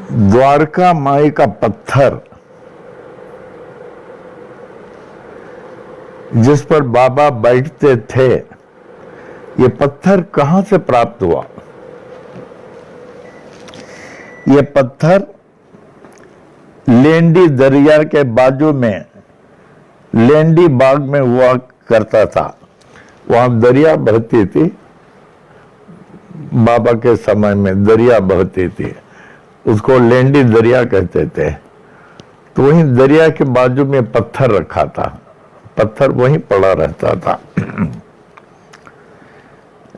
द्वारका माई का पत्थर जिस पर बाबा बैठते थे, ये पत्थर कहां से प्राप्त हुआ? ये पत्थर लेंडी दरिया के बाजू में लेंडी बाग में हुआ करता था। वहां दरिया बहती थी, बाबा के समय में दरिया बहती थी, उसको लेंडी दरिया कहते थे। तो वहीं दरिया के बाजू में पत्थर रखा था, पत्थर वहीं पड़ा रहता था,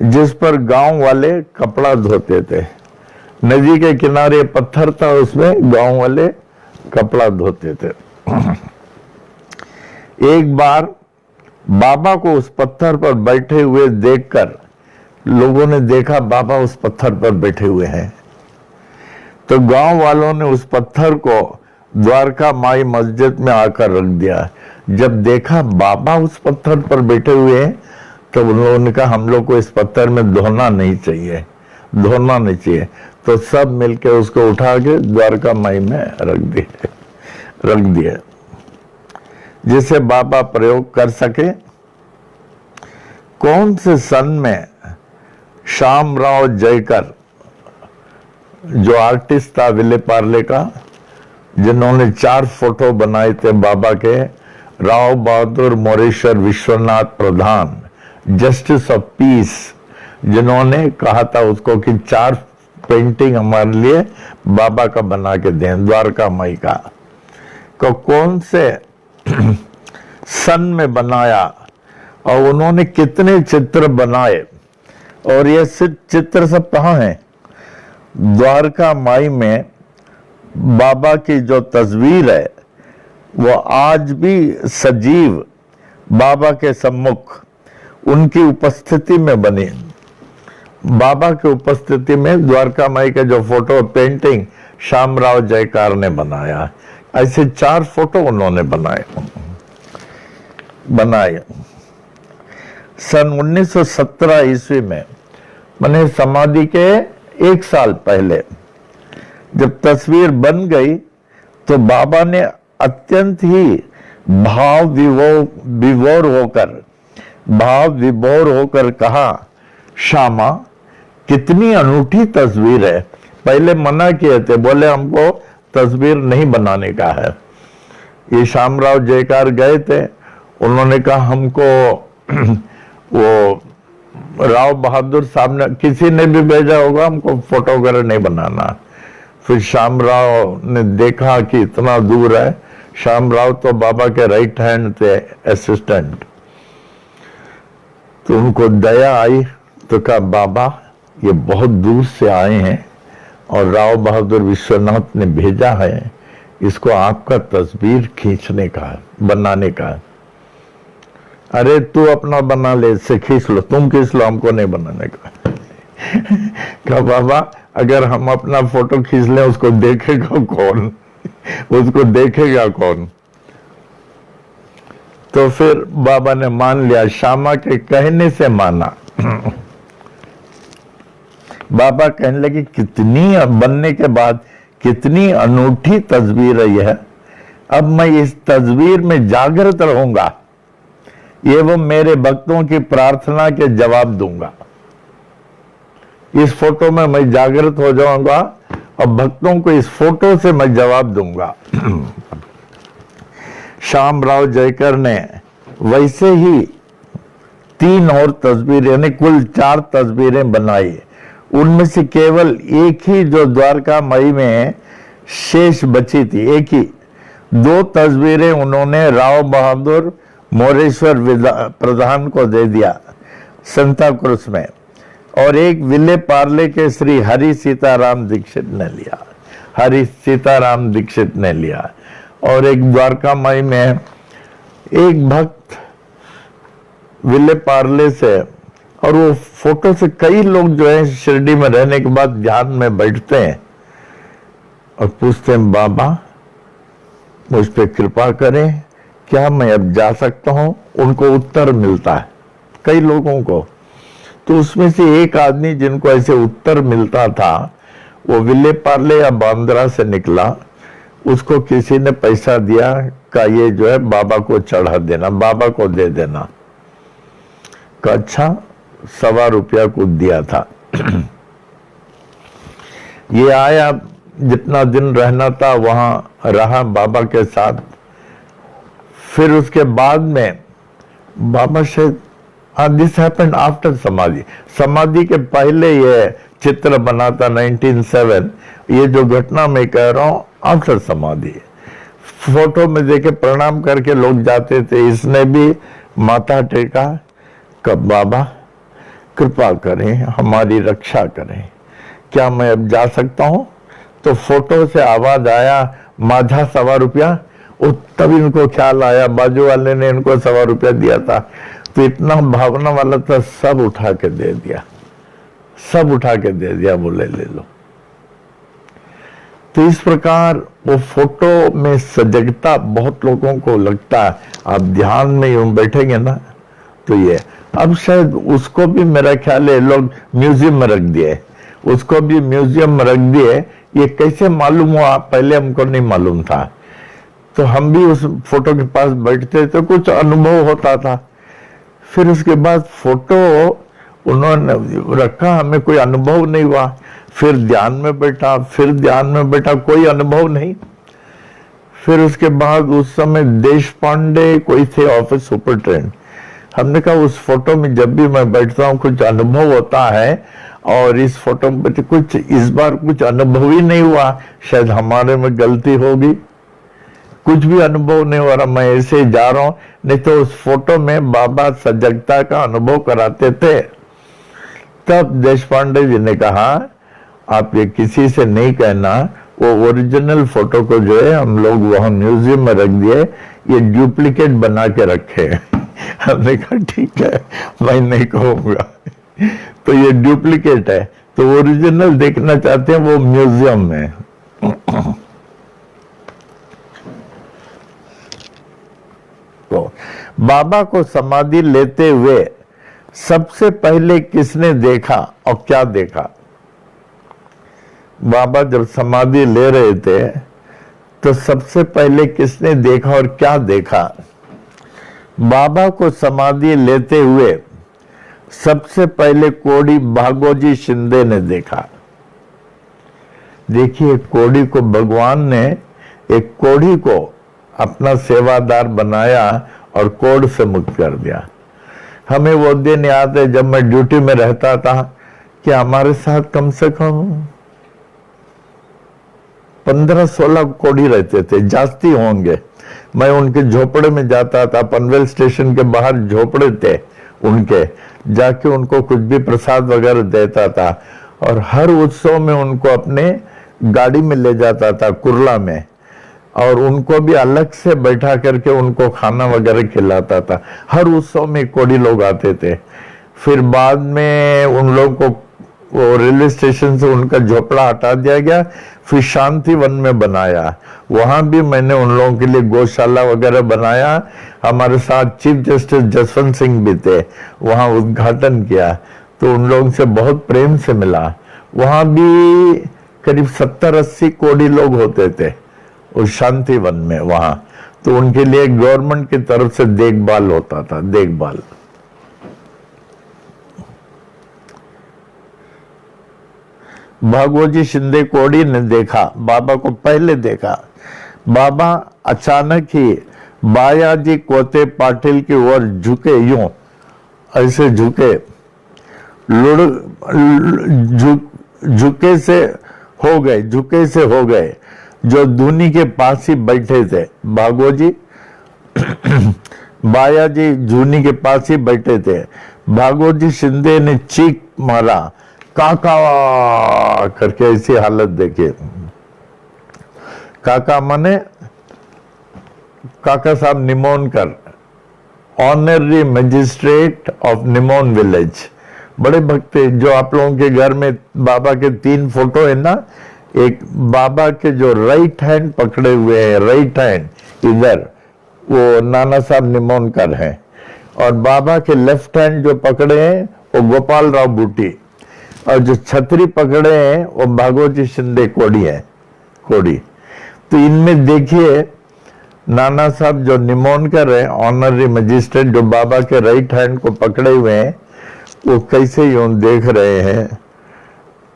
जिस पर गांव वाले कपड़ा धोते थे। नदी के किनारे पत्थर था, उसमें गांव वाले कपड़ा धोते थे। एक बार बाबा को उस पत्थर पर बैठे हुए देखकर लोगों ने देखा बाबा उस पत्थर पर बैठे हुए हैं, तो गांव वालों ने उस पत्थर को द्वारका माई मस्जिद में आकर रख दिया। जब देखा बाबा उस पत्थर पर बैठे हुए हैं, तो उन लोगों ने कहा हम लोग को इस पत्थर में धोना नहीं चाहिए, धोना नहीं चाहिए। तो सब मिलकर उसको उठा के द्वारका माई में रख दिए, जिसे बाबा प्रयोग कर सके। कौन से सन में श्यामराव जयकर, जो आर्टिस्ट था विले पार्ले का, जिन्होंने 4 फोटो बनाए थे बाबा के, राव बहादुर मोरेश्वर विश्वनाथ प्रधान, जस्टिस ऑफ पीस, जिन्होंने कहा था उसको कि 4 पेंटिंग हमारे लिए बाबा का बना के दें, द्वारका माई का। को कौन से सन में बनाया और उन्होंने कितने चित्र बनाए, और ये चित्र सब कहाँ हैं? द्वारका माई में बाबा की जो तस्वीर है वो आज भी सजीव बाबा के सम्मुख उनकी उपस्थिति में बनी। बाबा की उपस्थिति में द्वारका माई के जो फोटो पेंटिंग श्यामराव जयकार ने बनाया, ऐसे 4 फोटो उन्होंने बनाए। सन 1917 ईस्वी में, मैंने समाधि के 1 साल पहले जब तस्वीर बन गई, तो बाबा ने अत्यंत ही भाव विभोर होकर कहा, श्यामा कितनी अनूठी तस्वीर है। पहले मना किए थे, बोले हमको तस्वीर नहीं बनाने का है। ये श्यामराव जयकार गए थे, उन्होंने कहा हमको वो राव बहादुर साहब ने, किसी ने भी भेजा होगा, हमको फोटो वगैरह नहीं बनाना। फिर श्यामराव ने देखा कि इतना दूर है, श्यामराव तो बाबा के राइट हैंड थे, असिस्टेंट, तो उनको दया आई, तो कहा बाबा ये बहुत दूर से आए हैं और राव बहादुर विश्वनाथ ने भेजा है, इसको आपका तस्वीर खींचने का है, बनाने का है। अरे तू अपना बना ले, इससे खींच लो, तुम खींच लो, हमको नहीं बनाने का। कहा बाबा अगर हम अपना फोटो खींच लें, उसको देखेगा कौन? उसको देखेगा कौन? तो फिर बाबा ने मान लिया, श्यामा के कहने से माना। बाबा कहने लगे कितनी बनने के बाद कितनी अनूठी तस्वीर है यह, अब मैं इस तस्वीर में जागृत रहूंगा, ये वो मेरे भक्तों की प्रार्थना के जवाब दूंगा। इस फोटो में मैं जागृत हो जाऊंगा और भक्तों को इस फोटो से मैं जवाब दूंगा। श्यामराव जयकर ने वैसे ही 3 और तस्वीरें, यानी कुल 4 तस्वीरें बनाई। उनमें से केवल एक ही जो द्वारका माई में शेष बची थी, एक ही 2 तस्वीरें उन्होंने राव बहादुर मोरेश्वर प्रधान को दे दिया संता क्रूज में, और एक विले पार्ले के श्री हरि सीताराम दीक्षित ने लिया, हरि सीताराम दीक्षित ने लिया। और एक द्वारका माई में एक भक्त विले पार्ले से, और वो फोटो से कई लोग जो है शिरडी में रहने के बाद ध्यान में बैठते हैं और पूछते हैं बाबा मुझ पे कृपा करें, क्या मैं अब जा सकता हूं? उनको उत्तर मिलता है कई लोगों को। तो उसमें से एक आदमी जिनको ऐसे उत्तर मिलता था, वो विले पार्ले या बांद्रा से निकला, उसको किसी ने पैसा दिया का ये जो है बाबा को चढ़ा देना, बाबा को दे देना का। अच्छा, ₹1.25 को दिया था। ये आया, जितना दिन रहना था वहां रहा बाबा के साथ। फिर उसके बाद में बाबा से, दिस हैपेंड आफ्टर समाधि, समाधि के पहले ये चित्र बना था 1907। ये जो घटना मैं कह रहा हूं आफ्टर समाधि। फोटो में देखे प्रणाम करके लोग जाते थे, इसने भी माथा टेका, कब बाबा कृपा करें, हमारी रक्षा करें, क्या मैं अब जा सकता हूं? तो फोटो से आवाज आया, माझा ₹1.25। तब इनको ख्याल आया बाजू वाले ने इनको ₹1.25 दिया था। तो इतना भावना वाला था, सब उठा के दे दिया, सब उठा के दे दिया, बोले ले लो। तो इस प्रकार वो फोटो में सजगता बहुत लोगों को लगता है, आप ध्यान में यूं बैठेंगे ना तो ये। अब शायद उसको भी मेरा ख्याल है लोग म्यूजियम में रख दिए, उसको भी म्यूजियम में रख दिए। ये कैसे मालूम हुआ, पहले हमको नहीं मालूम था। तो हम भी उस फोटो के पास बैठते तो कुछ अनुभव होता था। फिर उसके बाद फोटो उन्होंने रखा, हमें कोई अनुभव नहीं हुआ। फिर ध्यान में बैठा, फिर ध्यान में बैठा, कोई अनुभव नहीं। फिर उसके बाद उस समय देश पांडे कोई थे ऑफिस सुपरिटेंडेंट। हमने कहा उस फोटो में जब भी मैं बैठता हूँ कुछ अनुभव होता है, और इस फोटो में कुछ इस बार कुछ अनुभव ही नहीं हुआ, शायद हमारे में गलती होगी, कुछ भी अनुभव नहीं हो रहा, मैं ऐसे जा रहा हूं। नहीं तो उस फोटो में बाबा सजगता का अनुभव कराते थे। तब देश पांडे जी ने कहा आप ये किसी से नहीं कहना, वो ओरिजिनल फोटो को जो है हम लोग वहां म्यूजियम में रख दिए, ये डुप्लीकेट बना के रखे। हमने कहा ठीक है, मैं नहीं कहूंगा। तो ये डुप्लीकेट है, तो ओरिजिनल देखना चाहते हैं वो म्यूजियम में। तो बाबा को समाधि लेते हुए सबसे पहले किसने देखा और क्या देखा? बाबा जब समाधि ले रहे थे तो सबसे पहले किसने देखा और क्या देखा? बाबा को समाधि लेते हुए सबसे पहले कोड़ी भागोजी शिंदे ने देखा। देखिए, कोड़ी को भगवान ने, एक कोड़ी को अपना सेवादार बनाया और कोड़ से मुक्त कर दिया। हमें वो दिन याद है जब मैं ड्यूटी में रहता था कि हमारे साथ कम से कम 15-16 कोड़ी रहते थे, जास्ती होंगे। मैं उनके झोपड़े में जाता था, पनवेल स्टेशन के बाहर झोपड़े थे उनके, जाके उनको कुछ भी प्रसाद वगैरह देता था। और हर उत्सव में उनको अपने गाड़ी में ले जाता था, कुर्ला में, और उनको भी अलग से बैठा करके उनको खाना वगैरह खिलाता था। हर उत्सव में कोड़ी लोग आते थे। फिर बाद में उन लोगों को वो रेलवे स्टेशन से उनका झोपड़ा हटा दिया गया, फिर शांति वन में बनाया। वहां भी मैंने उन लोगों के लिए गौशाला वगैरह बनाया। हमारे साथ चीफ जस्टिस जसवंत सिंह भी थे, वहां उद्घाटन किया, तो उन लोगों से बहुत प्रेम से मिला। वहां भी करीब 70-80 कोड़ी लोग होते थे उस शांति वन में वहां। तो उनके लिए गवर्नमेंट की तरफ से देखभाल होता था, देखभाल। भागवती शिंदे कोड़ी ने देखा, बाबा को पहले देखा। बाबा अचानक ही बायाजी कोते पाटिल की ओर झुके, यूं ऐसे झुके, झुके से हो गए, जो धुनी के पास ही बैठे थे। भागवती बायाजी धुनी के पास ही बैठे थे। भागवती शिंदे ने चीख मारा, काका करके, ऐसी हालत देखिए। काका माने Kaka Saheb Nimonkar, honorary magistrate of Nimon village, बड़े भक्त। जो आप लोगों के घर में बाबा के 3 फोटो है ना, एक बाबा के जो राइट हैंड पकड़े हुए हैं, राइट हैंड इधर, वो नाना साहब निमोनकर हैं, और बाबा के लेफ्ट हैंड जो पकड़े हैं वो गोपाल राव बूटी। और जो छतरी पकड़े हैं वो भागवती शिंदे कोड़ी है, कोड़ी। तो इनमें देखिए नाना साहब जो निमोनकर है, ऑनररी मजिस्ट्रेट, जो बाबा के राइट हैंड को पकड़े हुए हैं, वो कैसे यूं देख रहे हैं।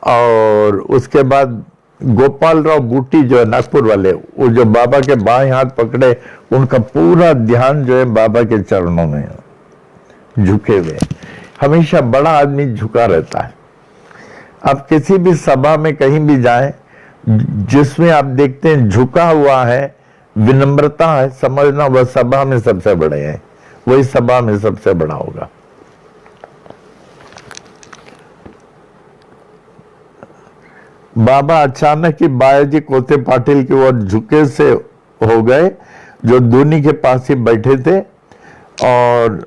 और उसके बाद गोपाल राव बूटी जो है नागपुर वाले, वो जो बाबा के बाएं हाथ पकड़े, उनका पूरा ध्यान जो है बाबा के चरणों में झुके हुए। हमेशा बड़ा आदमी झुका रहता है। आप किसी भी सभा में कहीं भी जाएं, जिसमें आप देखते हैं झुका हुआ है, विनम्रता है, समझना वह सभा में सबसे बड़े हैं, वही सभा में सबसे बड़ा होगा। बाबा अचानक ही बायाजी कोते पाटिल की ओर झुके से हो गए, जो दूनी के पास ही बैठे थे। और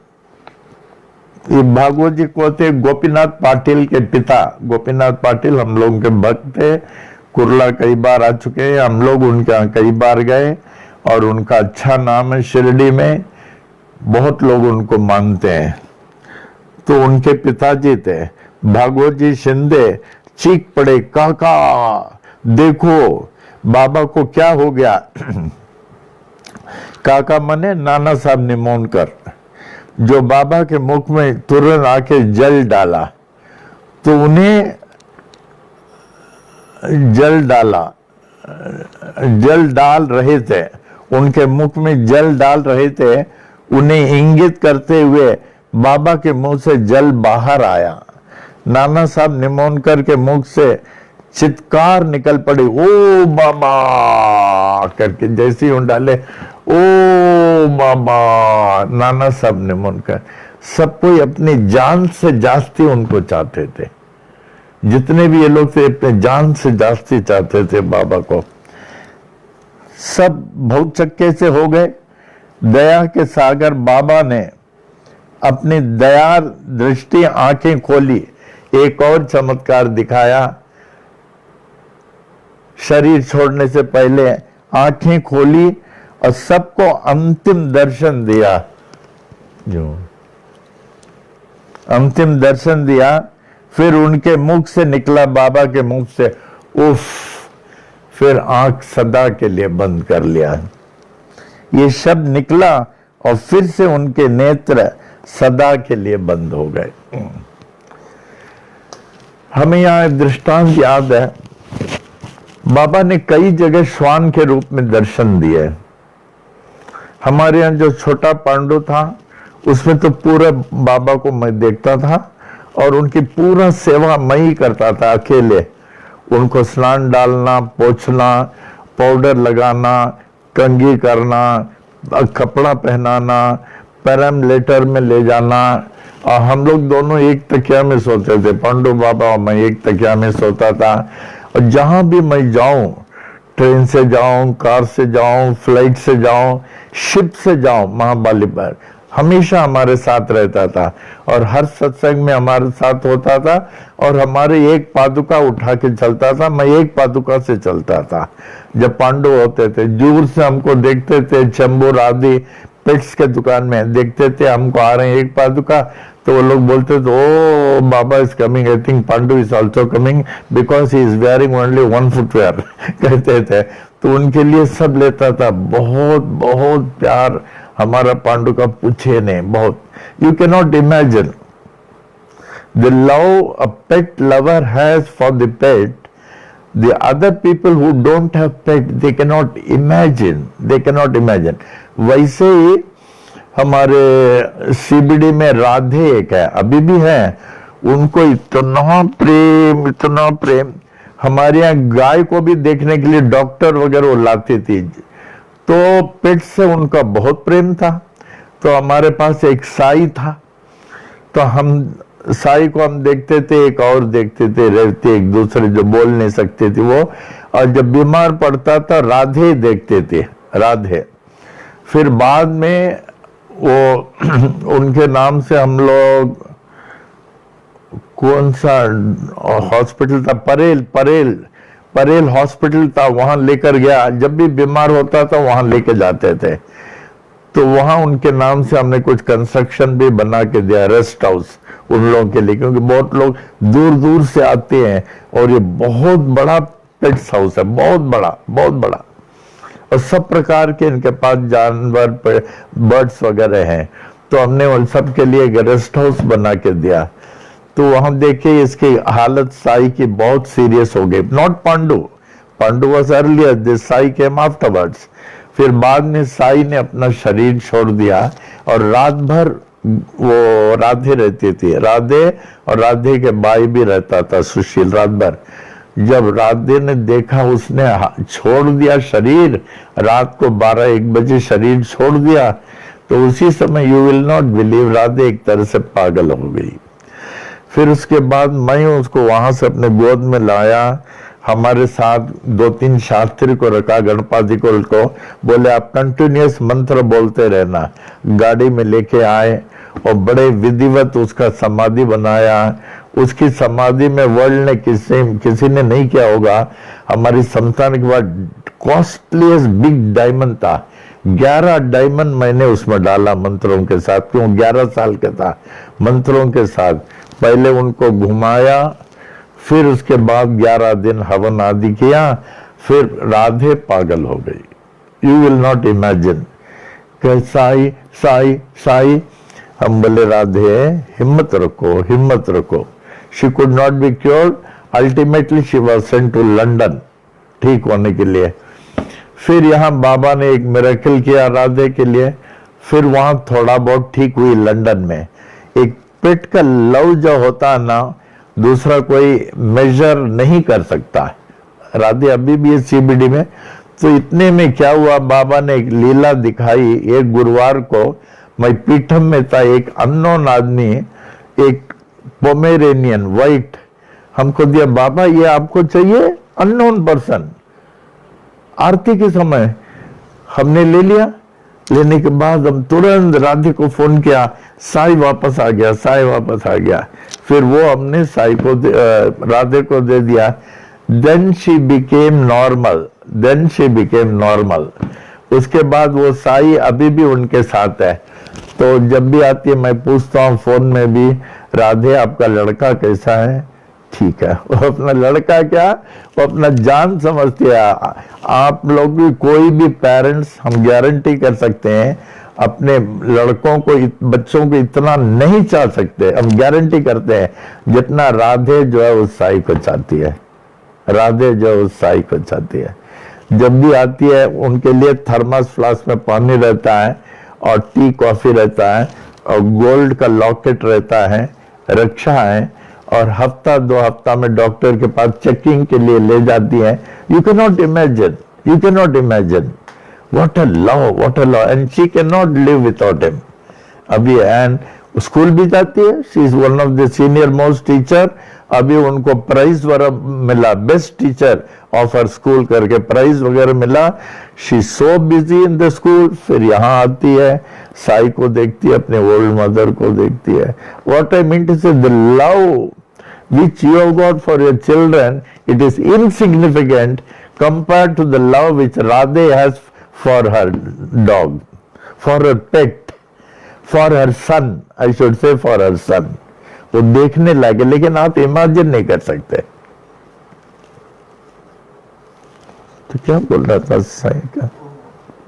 ये भागवत जी कोते गोपीनाथ पाटिल के पिता, गोपीनाथ पाटिल हम लोगों के भक्त थे, कुर्ला कई बार आ चुके हैं, हम लोग उनके यहाँ कई बार गए और उनका अच्छा नाम है शिरडी में, बहुत लोग उनको मानते हैं। तो उनके पिताजी थे भागवत जी शिंदे, चीख पड़े, काका देखो बाबा को क्या हो गया। काका मने नाना साहब निमोनकर, जो बाबा के मुख में तुरंत आके जल डाला। तो उन्हें जल डाल रहे थे, उनके मुख में जल डाल रहे थे, उन्हें इंगित करते हुए बाबा के मुंह से जल बाहर आया। नाना साहब निमोनकर के मुख से चित्कार निकल पड़ी, ओ बाबा करके, जैसे ही डाले ओ बाबा। नाना साहब निमोनकर सब कोई अपनी जान से जास्ती उनको चाहते थे, जितने भी ये लोग थे अपने जान से जास्ती चाहते थे बाबा को। सब बहुत चक्के से हो गए। दया के सागर बाबा ने अपनी दया दृष्टि आंखें खोली, एक और चमत्कार दिखाया। शरीर छोड़ने से पहले आंखें खोली और सबको अंतिम दर्शन दिया, जो अंतिम दर्शन दिया। फिर उनके मुख से निकला, बाबा के मुख से, उफ, फिर आंख सदा के लिए बंद कर लिया। ये शब्द निकला और फिर से उनके नेत्र सदा के लिए बंद हो गए। हमें यहाँ एक दृष्टांत याद है, बाबा ने कई जगह श्वान के रूप में दर्शन दिए। हमारे यहाँ जो छोटा पांडु था, उसमें तो पूरा बाबा को मैं देखता था और उनकी पूरा सेवा मैं ही करता था अकेले। उनको स्नान डालना, पोंछना, पाउडर लगाना, कंघी करना, कपड़ा पहनाना, पैरामलेटर में ले जाना। और हम लोग दोनों एक तकिया में सोते थे, पांडु बाबा और मैं एक तकिया में सोता था। और जहां भी मैं जाऊं, ट्रेन से जाऊं, कार से जाऊं, फ्लाइट से जाऊं, शिप से जाऊं, महाबली पर हमेशा हमारे साथ रहता था और हर सत्संग में हमारे साथ होता था। और हमारे एक पादुका उठा के चलता था, मैं एक पादुका से चलता था। जब पांडु होते थे, दूर से हमको देखते थे, चंबूर आदि पेट्स के दुकान में देखते थे हमको आ रहे हैं एक पादुका, तो वो लोग बोलते थे, oh Baba is coming, I think Pandu is also coming because he is wearing only one footwear कहते थे। तो उनके लिए सब लेता था। बहुत बहुत प्यार हमारा पांडु का पूछे नहीं, बहुत। You can not imagine the love a pet lover has for the pet, the other people who don't have pet, they cannot imagine, वैसे ही हमारे सीबीडी में राधे एक है, अभी भी है, उनको इतना प्रेम। हमारे यहाँ गाय को भी देखने के लिए डॉक्टर वगैरह वो लाती थी, तो पेट से उनका बहुत प्रेम था। तो हमारे पास एक साई था, तो हम साई को हम देखते थे, एक और देखते थे, रहते एक दूसरे, जो बोल नहीं सकते थे वो। और जब बीमार पड़ता था राधे देखते थे, राधे। फिर बाद में वो उनके नाम से हम लोग, कौन सा हॉस्पिटल था, परेल हॉस्पिटल था, वहां लेकर गया। जब भी बीमार होता था वहां लेके जाते थे। तो वहां उनके नाम से हमने कुछ कंस्ट्रक्शन भी बना के दिया, रेस्ट हाउस उन लोगों के लिए, क्योंकि बहुत लोग दूर दूर से आते हैं और ये बहुत बड़ा पेट्स हाउस है, बहुत बड़ा, बहुत बड़ा, और सब प्रकार के इनके पास जानवर बर्ड्स वगैरह हैं। तो हमने उन सब के लिए एक रेस्ट हाउस बना के दिया। तो वहां देखिए इसकी हालत साई की बहुत सीरियस हो गई। Not Pandu, Pandu was earlier, this Sai came afterwards. फिर बाद में साई ने अपना शरीर छोड़ दिया और रात भर वो राधे रहती थी, राधे और राधे के भाई भी रहता था सुशील। रात भर जब राधे ने देखा उसने छोड़ दिया शरीर, रात को 12-1 बजे शरीर छोड़ दिया, तो उसी समय you will not believe Radhe एक तरह से पागल हो गई। फिर उसके बाद मैं उसको वहां से अपने गोद में लाया, हमारे साथ 2-3 शास्त्री को रखा, गणपाधिकुल को, बोले आप कंटिन्यूअस मंत्र बोलते रहना। गाड़ी में लेके आए और बड़े विधिवत उसका समाधि बनाया। उसकी समाधि में वर्ल्ड ने किसी ने नहीं किया होगा। हमारी संस्थान के बाद कॉस्टलीस्ट बिग डायमंड था, 11 डायमंड मैंने उसमें डाला मंत्रों के साथ, क्यों 11 साल का था। मंत्रों के साथ पहले उनको घुमाया, फिर उसके बाद 11 दिन हवन आदि किया, फिर राधे पागल हो गई। You will not imagine. Sai Sai Sai, हम बोले राधे हिम्मत रखो, हिम्मत रखो। She could not be cured, ultimately she was sent to London ठीक होने के लिए। फिर यहाँ बाबा ने एक मिरेकल किया राधे के लिए, फिर वहां थोड़ा बहुत ठीक हुई लंदन में। एक पेट का लव जो होता है ना, दूसरा कोई मेजर नहीं कर सकता। राधे अभी भी है सीबीडी में। तो इतने में क्या हुआ, बाबा ने एक लीला दिखाई। एक गुरुवार को मैं पीठम में था, एक अननोन आदमी एक पोमेरेनियन वाइट हमको दिया। बाबा ये आपको चाहिए? Unknown person. आरती के समय हमने ले लिया। लेने के बाद हम तुरंत राधे को फोन किया, साई वापस आ गया, साई वापस आ गया। फिर वो हमने साई को राधे को दे दिया। Then she became normal, then she became normal. उसके बाद वो साई अभी भी उनके साथ है। तो जब भी आती है मैं पूछता हूँ फोन में भी, राधे आपका लड़का कैसा है? ठीक है। वो अपना लड़का क्या, वो अपना जान समझती है। आप लोग भी, कोई भी पेरेंट्स, हम गारंटी कर सकते हैं अपने लड़कों को, बच्चों को इतना नहीं चाह सकते, हम गारंटी करते हैं जितना राधे जो है उस साई को चाहती है। राधे जो है उस साई को चाहती है। जब भी आती है उनके लिए थर्मस फ्लास्क में पानी रहता है और टी कॉफी रहता है और गोल्ड का लॉकेट रहता है, रक्षा है, और हफ्ता 2 हफ्ता में डॉक्टर के पास चेकिंग के लिए ले जाती है। You can not imagine, you can not imagine what a love, what a love, and she can not live without him. अभी एंड स्कूल भी जाती है, she is one of the senior most teacher. अभी उनको prize वगैरह मिला, best teacher of her school करके prize वगैरह मिला। She so busy in the school. फिर यहाँ आती है, साई को देखती है, अपने ओल्ड मदर को देखती है। व्हाट आई मीन टू से, the love which you have got for your children, it is insignificant compared to the love which Radhe has for her dog, for her pet, for her son, I should say for her son. वो देखने लगे, लेकिन आप imagine नहीं कर सकते। तो क्या बोल रहा था साई का?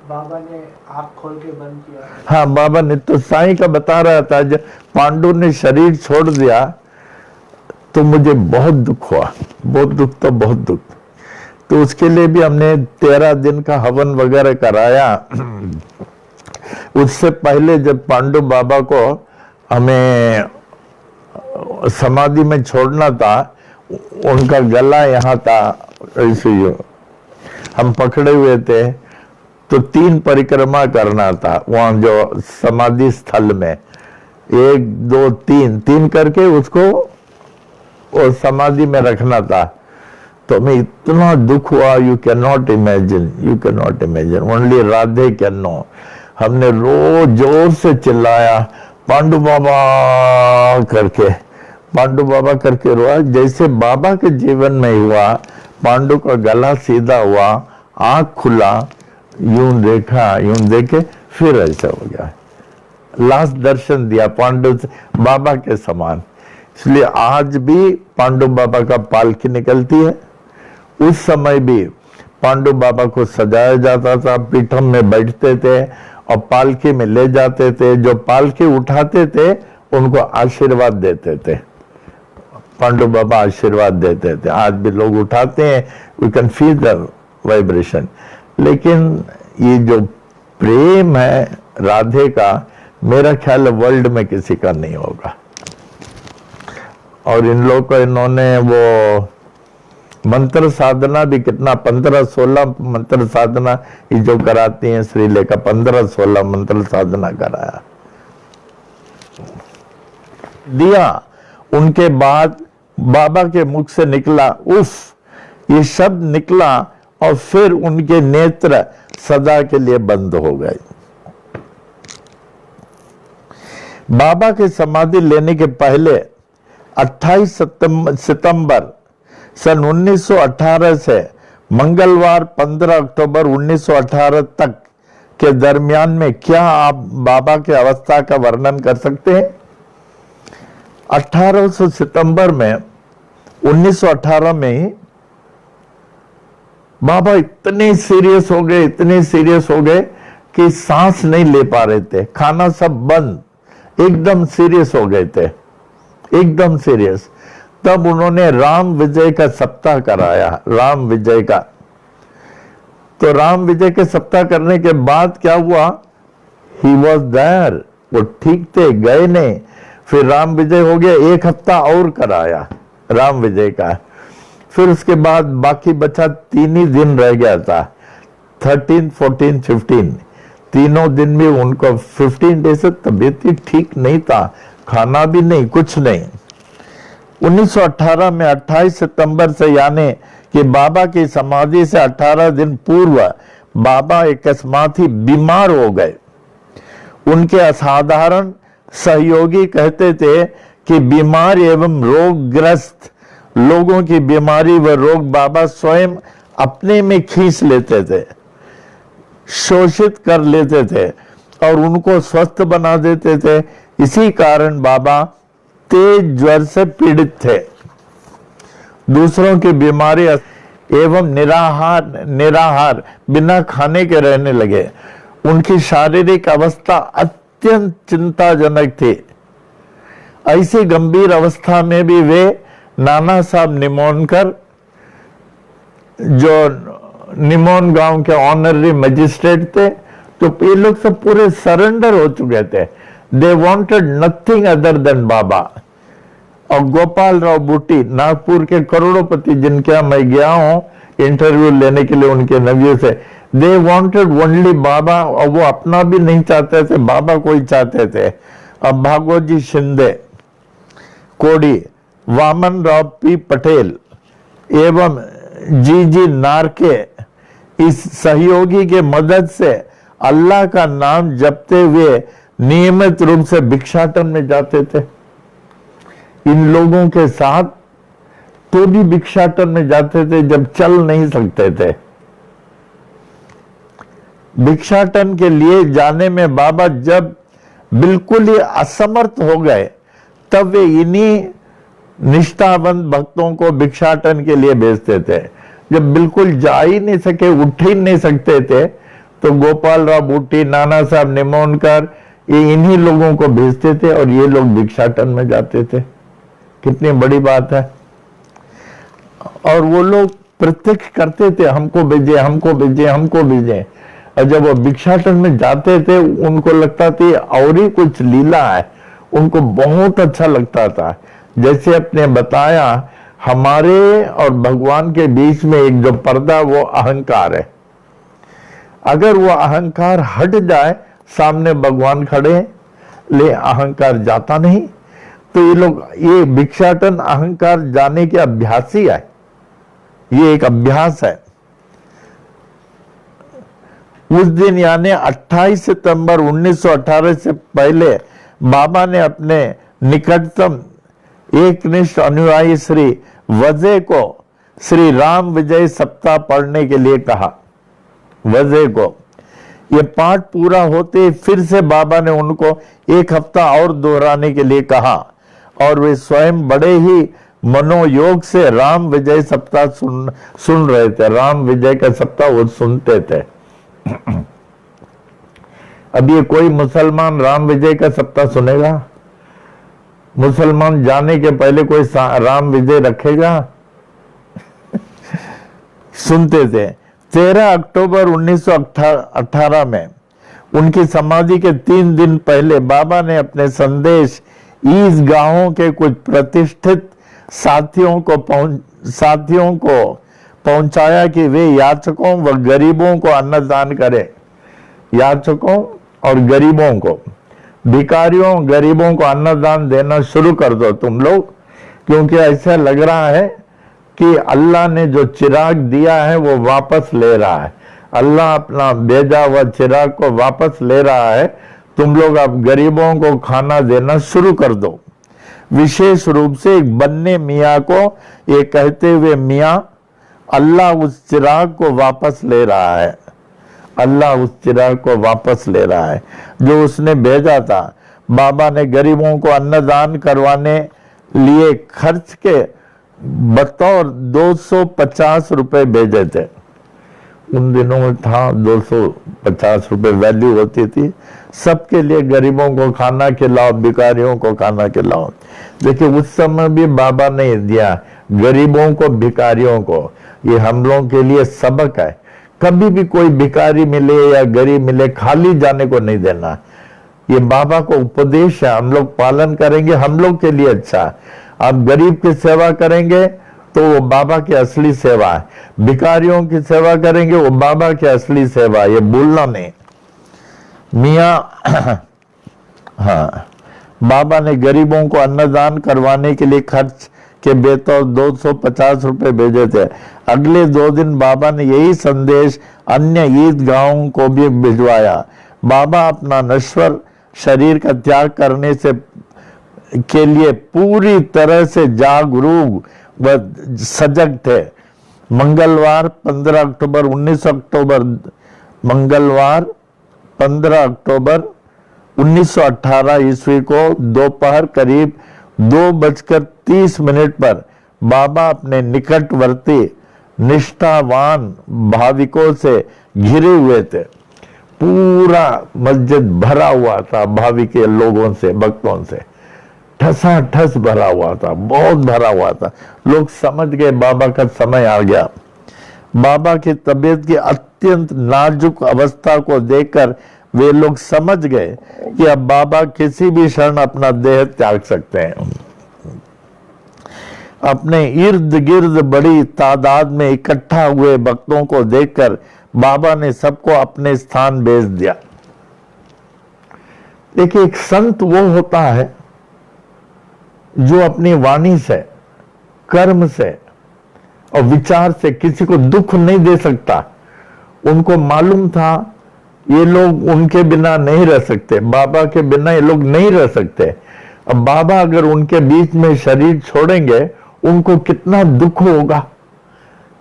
बाबा ने आँख खोल के बंद किया। हाँ, बाबा ने तो साई का बता रहा था, जब पांडु ने शरीर छोड़ दिया तो मुझे बहुत दुख हुआ, बहुत दुख, तो बहुत दुख। तो उसके लिए भी हमने 13 दिन का हवन वगैरह कराया। उससे पहले जब पांडु बाबा को हमें समाधि में छोड़ना था, उनका गला यहाँ था, ऐसे हम पकड़े हुए थे, तो 3 परिक्रमा करना था वहां जो समाधि स्थल में, 1 2 3 करके उसको और समाधि में रखना था। तो हमें इतना दुख हुआ, you can not imagine, you can not imagine, only Radhe can know. हमने रोज जोर से चिल्लाया, पांडु बाबा करके, पांडु बाबा करके रोआ। जैसे बाबा के जीवन में हुआ, पांडु का गला सीधा हुआ, आंख खुला, यूं देखा, यूं देखे, फिर ऐसा हो गया, लास्ट दर्शन दिया पांडु बाबा के समान। इसलिए आज भी पांडु बाबा का पालकी निकलती है। उस समय भी पांडु बाबा को सजाया जाता था, पीठम में बैठते थे और पालकी में ले जाते थे। जो पालकी उठाते थे उनको आशीर्वाद देते थे, पांडु बाबा आशीर्वाद देते थे। आज भी लोग उठाते हैं, we can feel the vibration. लेकिन ये जो प्रेम है राधे का, मेरा ख्याल वर्ल्ड में किसी का नहीं होगा। और इन लोग को इन्होंने वो मंत्र साधना भी कितना 15-16 मंत्र साधना ये जो कराती हैं श्रीलेखा, 15-16 मंत्र साधना कराया दिया। उनके बाद बाबा के मुख से निकला उफ, ये शब्द निकला और फिर उनके नेत्र सदा के लिए बंद हो गए। बाबा की समाधि लेने के पहले 28 सितंबर सन 1918 से मंगलवार 15 अक्टूबर 1918 तक के दरमियान में क्या आप बाबा के अवस्था का वर्णन कर सकते हैं? 1800 सितंबर में 1918 में बाबा इतने सीरियस हो गए, इतने सीरियस हो गए कि सांस नहीं ले पा रहे थे, खाना सब बंद, एकदम सीरियस हो गए थे, एकदम सीरियस। तब उन्होंने राम विजय का सप्ताह कराया, राम विजय का। तो राम विजय के सप्ताह करने के बाद क्या हुआ, ही वॉज देयर, वो ठीक थे, गए नहीं। फिर राम विजय हो गया, 1 हफ्ता और कराया राम विजय का। फिर उसके बाद बाकी बचा 3 ही दिन रह गया था, 13, 14, 15। तीनों दिन में उनको 15 डेज से तबीयत ही ठीक नहीं था, खाना भी नहीं, कुछ नहीं। 1918 में 28 सितंबर से यानी कि बाबा की समाधि से 18 दिन पूर्व बाबा अकस्मात ही बीमार हो गए। उनके असाधारण सहयोगी कहते थे कि बीमार एवं रोगग्रस्त लोगों की बीमारी व रोग बाबा स्वयं अपने में खींच लेते थे, शोषित कर लेते थे और उनको स्वस्थ बना देते थे। इसी कारण बाबा तेज ज्वर से पीड़ित थे। दूसरों की बीमारी एवं निराहार बिना खाने के रहने लगे। उनकी शारीरिक अवस्था अत्यंत चिंताजनक थी। ऐसी गंभीर अवस्था में भी वे नाना साहब निमोनकर, जो निमोन गांव के ऑनररी मजिस्ट्रेट थे, तो ये लोग सब पूरे सरेंडर हो चुके थे। They wanted nothing other than Baba. और गोपाल राव बूटी, नागपुर के करोड़पति जिनके यहाँ मैं गया हूं इंटरव्यू लेने के लिए उनके नव्य से, दे वांटेड ओनली बाबा। और वो अपना भी नहीं चाहते थे, बाबा को ही चाहते थे। अब भागवत शिंदे, कोडी, वामन राव पी पटेल एवं जी नारके इस सहयोगी के मदद से अल्लाह का नाम जपते हुए नियमित रूप से भिक्षाटन में जाते थे। इन लोगों के साथ तो भी भिक्षाटन में जाते थे जब चल नहीं सकते थे। भिक्षाटन के लिए जाने में बाबा जब बिल्कुल ही असमर्थ हो गए, तब वे इन्हीं निष्ठावंत भक्तों को भिक्षाटन के लिए भेजते थे। जब बिल्कुल जा ही नहीं सके, उठ ही नहीं सकते थे, तो गोपाल राव बूटी, नाना साहब निमोनकर, ये इन्हीं लोगों को भेजते थे और ये लोग भिक्षाटन में जाते थे। कितनी बड़ी बात है। और वो लोग प्रत्यक्ष करते थे, हमको भेजे, हमको भेजे, हमको भेजे। और जब वो भिक्षाटन में जाते थे, उनको लगता था और ही कुछ लीला है, उनको बहुत अच्छा लगता था। जैसे अपने बताया, हमारे और भगवान के बीच में एक जो पर्दा, वो अहंकार है। अगर वो अहंकार हट जाए, सामने भगवान खड़े हैं, ले अहंकार जाता नहीं। तो ये लोग, ये भिक्षाटन अहंकार जाने के अभ्यासी है, ये एक अभ्यास है। उस दिन यानी 28 सितंबर 1918 से पहले बाबा ने अपने निकटतम एकनिष्ठ अनुयायी श्री वजय को श्री राम विजय सप्ताह पढ़ने के लिए कहा। वजय को ये पाठ पूरा होते फिर से बाबा ने उनको एक हफ्ता और दोहराने के लिए कहा और वे स्वयं बड़े ही मनोयोग से राम विजय सप्ताह सुन रहे थे। राम विजय का सप्ताह वो सुनते थे। अब ये कोई मुसलमान राम विजय का सप्ताह सुनेगा? मुसलमान जाने के पहले कोई राम विजय रखेगा? सुनते थे। 13 अक्टूबर 1918 में उनकी समाधि के 3 दिन पहले बाबा ने अपने संदेश ईस गांवों के कुछ प्रतिष्ठित साथियों को पहुंचाया कि वे याचकों व गरीबों को अन्नदान करें। याचकों और गरीबों को, भिखारियों गरीबों को अन्नदान देना शुरू कर दो तुम लोग, क्योंकि ऐसा लग रहा है कि अल्लाह ने जो चिराग दिया है वो वापस ले रहा है। अल्लाह अपना भेजा हुआ चिराग को वापस ले रहा है। तुम लोग अब गरीबों को खाना देना शुरू कर दो। विशेष रूप से एक बन्ने मियाँ को ये कहते हुए, मियाँ अल्लाह उस चिराग को वापस ले रहा है। अल्लाह उस चिराग को वापस ले रहा है जो उसने भेजा था। बाबा ने गरीबों को अन्नदान करवाने लिए खर्च के बतौर 250 रुपए भेजे थे। उन दिनों में था 250 रुपए वैल्यू होती थी। सबके लिए गरीबों को खाना खिलाओ, भिखारियों को खाना खिलाओ। देखिए उस समय भी बाबा ने दिया गरीबों को, भिखारियों को। ये हम लोगों के लिए सबक है। कभी भी कोई भिखारी मिले या गरीब मिले खाली जाने को नहीं देना। ये बाबा को उपदेश है, हम लोग पालन करेंगे, हम लोग के लिए अच्छा है। आप गरीब की सेवा करेंगे तो वो बाबा की असली सेवा है। भिखारियों की सेवा करेंगे वो बाबा की असली सेवा है, ये भूलना नहीं। मियाँ हाँ, बाबा ने गरीबों को अन्नदान करवाने के लिए खर्च के बेतौर 250 रुपए भेजे थे। अगले 2 दिन बाबा ने यही संदेश अन्य ईदगाहों को भी भिजवाया। बाबा अपना नश्वर शरीर का त्याग करने से के लिए पूरी तरह से जागरूक व सजग थे। मंगलवार 15 अक्टूबर 1918 ईस्वी को दोपहर करीब 2:30 पर बाबा अपने निकटवर्ती निष्ठावान भाविकों से घिरे हुए थे। पूरा मस्जिद भरा हुआ था भाविक लोगों से, भक्तों से ठसाठस भरा हुआ था, बहुत भरा हुआ था। लोग समझ गए बाबा का समय आ गया। बाबा की तबीयत की अत्यंत नाजुक अवस्था को देखकर वे लोग समझ गए कि अब बाबा किसी भी क्षण अपना देह त्याग सकते हैं। अपने इर्द गिर्द बड़ी तादाद में इकट्ठा हुए भक्तों को देखकर बाबा ने सबको अपने स्थान भेज दिया। देखिए एक संत वो होता है जो अपनी वाणी से, कर्म से और विचार से किसी को दुख नहीं दे सकता। उनको मालूम था ये लोग उनके बिना नहीं रह सकते, बाबा के बिना ये लोग नहीं रह सकते। अब बाबा अगर उनके बीच में शरीर छोड़ेंगे उनको कितना दुख होगा।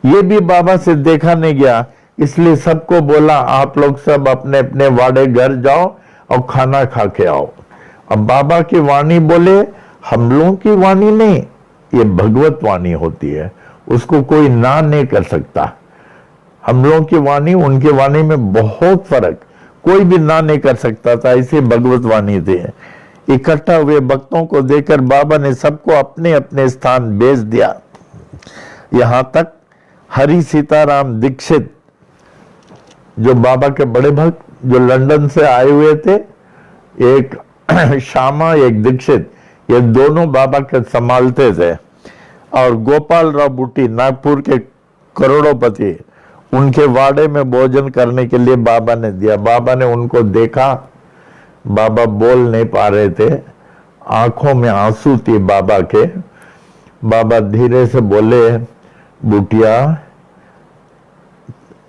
ये भी बाबा से देखा नहीं गया, इसलिए सबको बोला आप लोग सब अपने अपने वाड़े घर जाओ और खाना खा के आओ। अब बाबा की वाणी बोले, हम लोगों की वाणी नहीं, ये भगवत वाणी होती है, उसको कोई ना नहीं कर सकता। हम लोगों की वाणी उनकी वाणी में बहुत फर्क, कोई भी ना नहीं कर सकता था, ऐसी भगवत वाणी थी। इकट्ठा हुए भक्तों को देखकर बाबा ने सबको अपने अपने स्थान भेज दिया। यहां तक हरि सीताराम दीक्षित जो बाबा के बड़े भक्त जो लंदन से आए हुए थे, एक श्यामा एक दीक्षित, ये दोनों बाबा के संभालते थे। और गोपाल राव बुट्टी नागपुर के करोड़ोपति, उनके वाड़े में भोजन करने के लिए बाबा ने दिया। बाबा ने उनको देखा, बाबा बोल नहीं पा रहे थे, आंखों में आंसू थी बाबा के। बाबा धीरे से बोले, बुटिया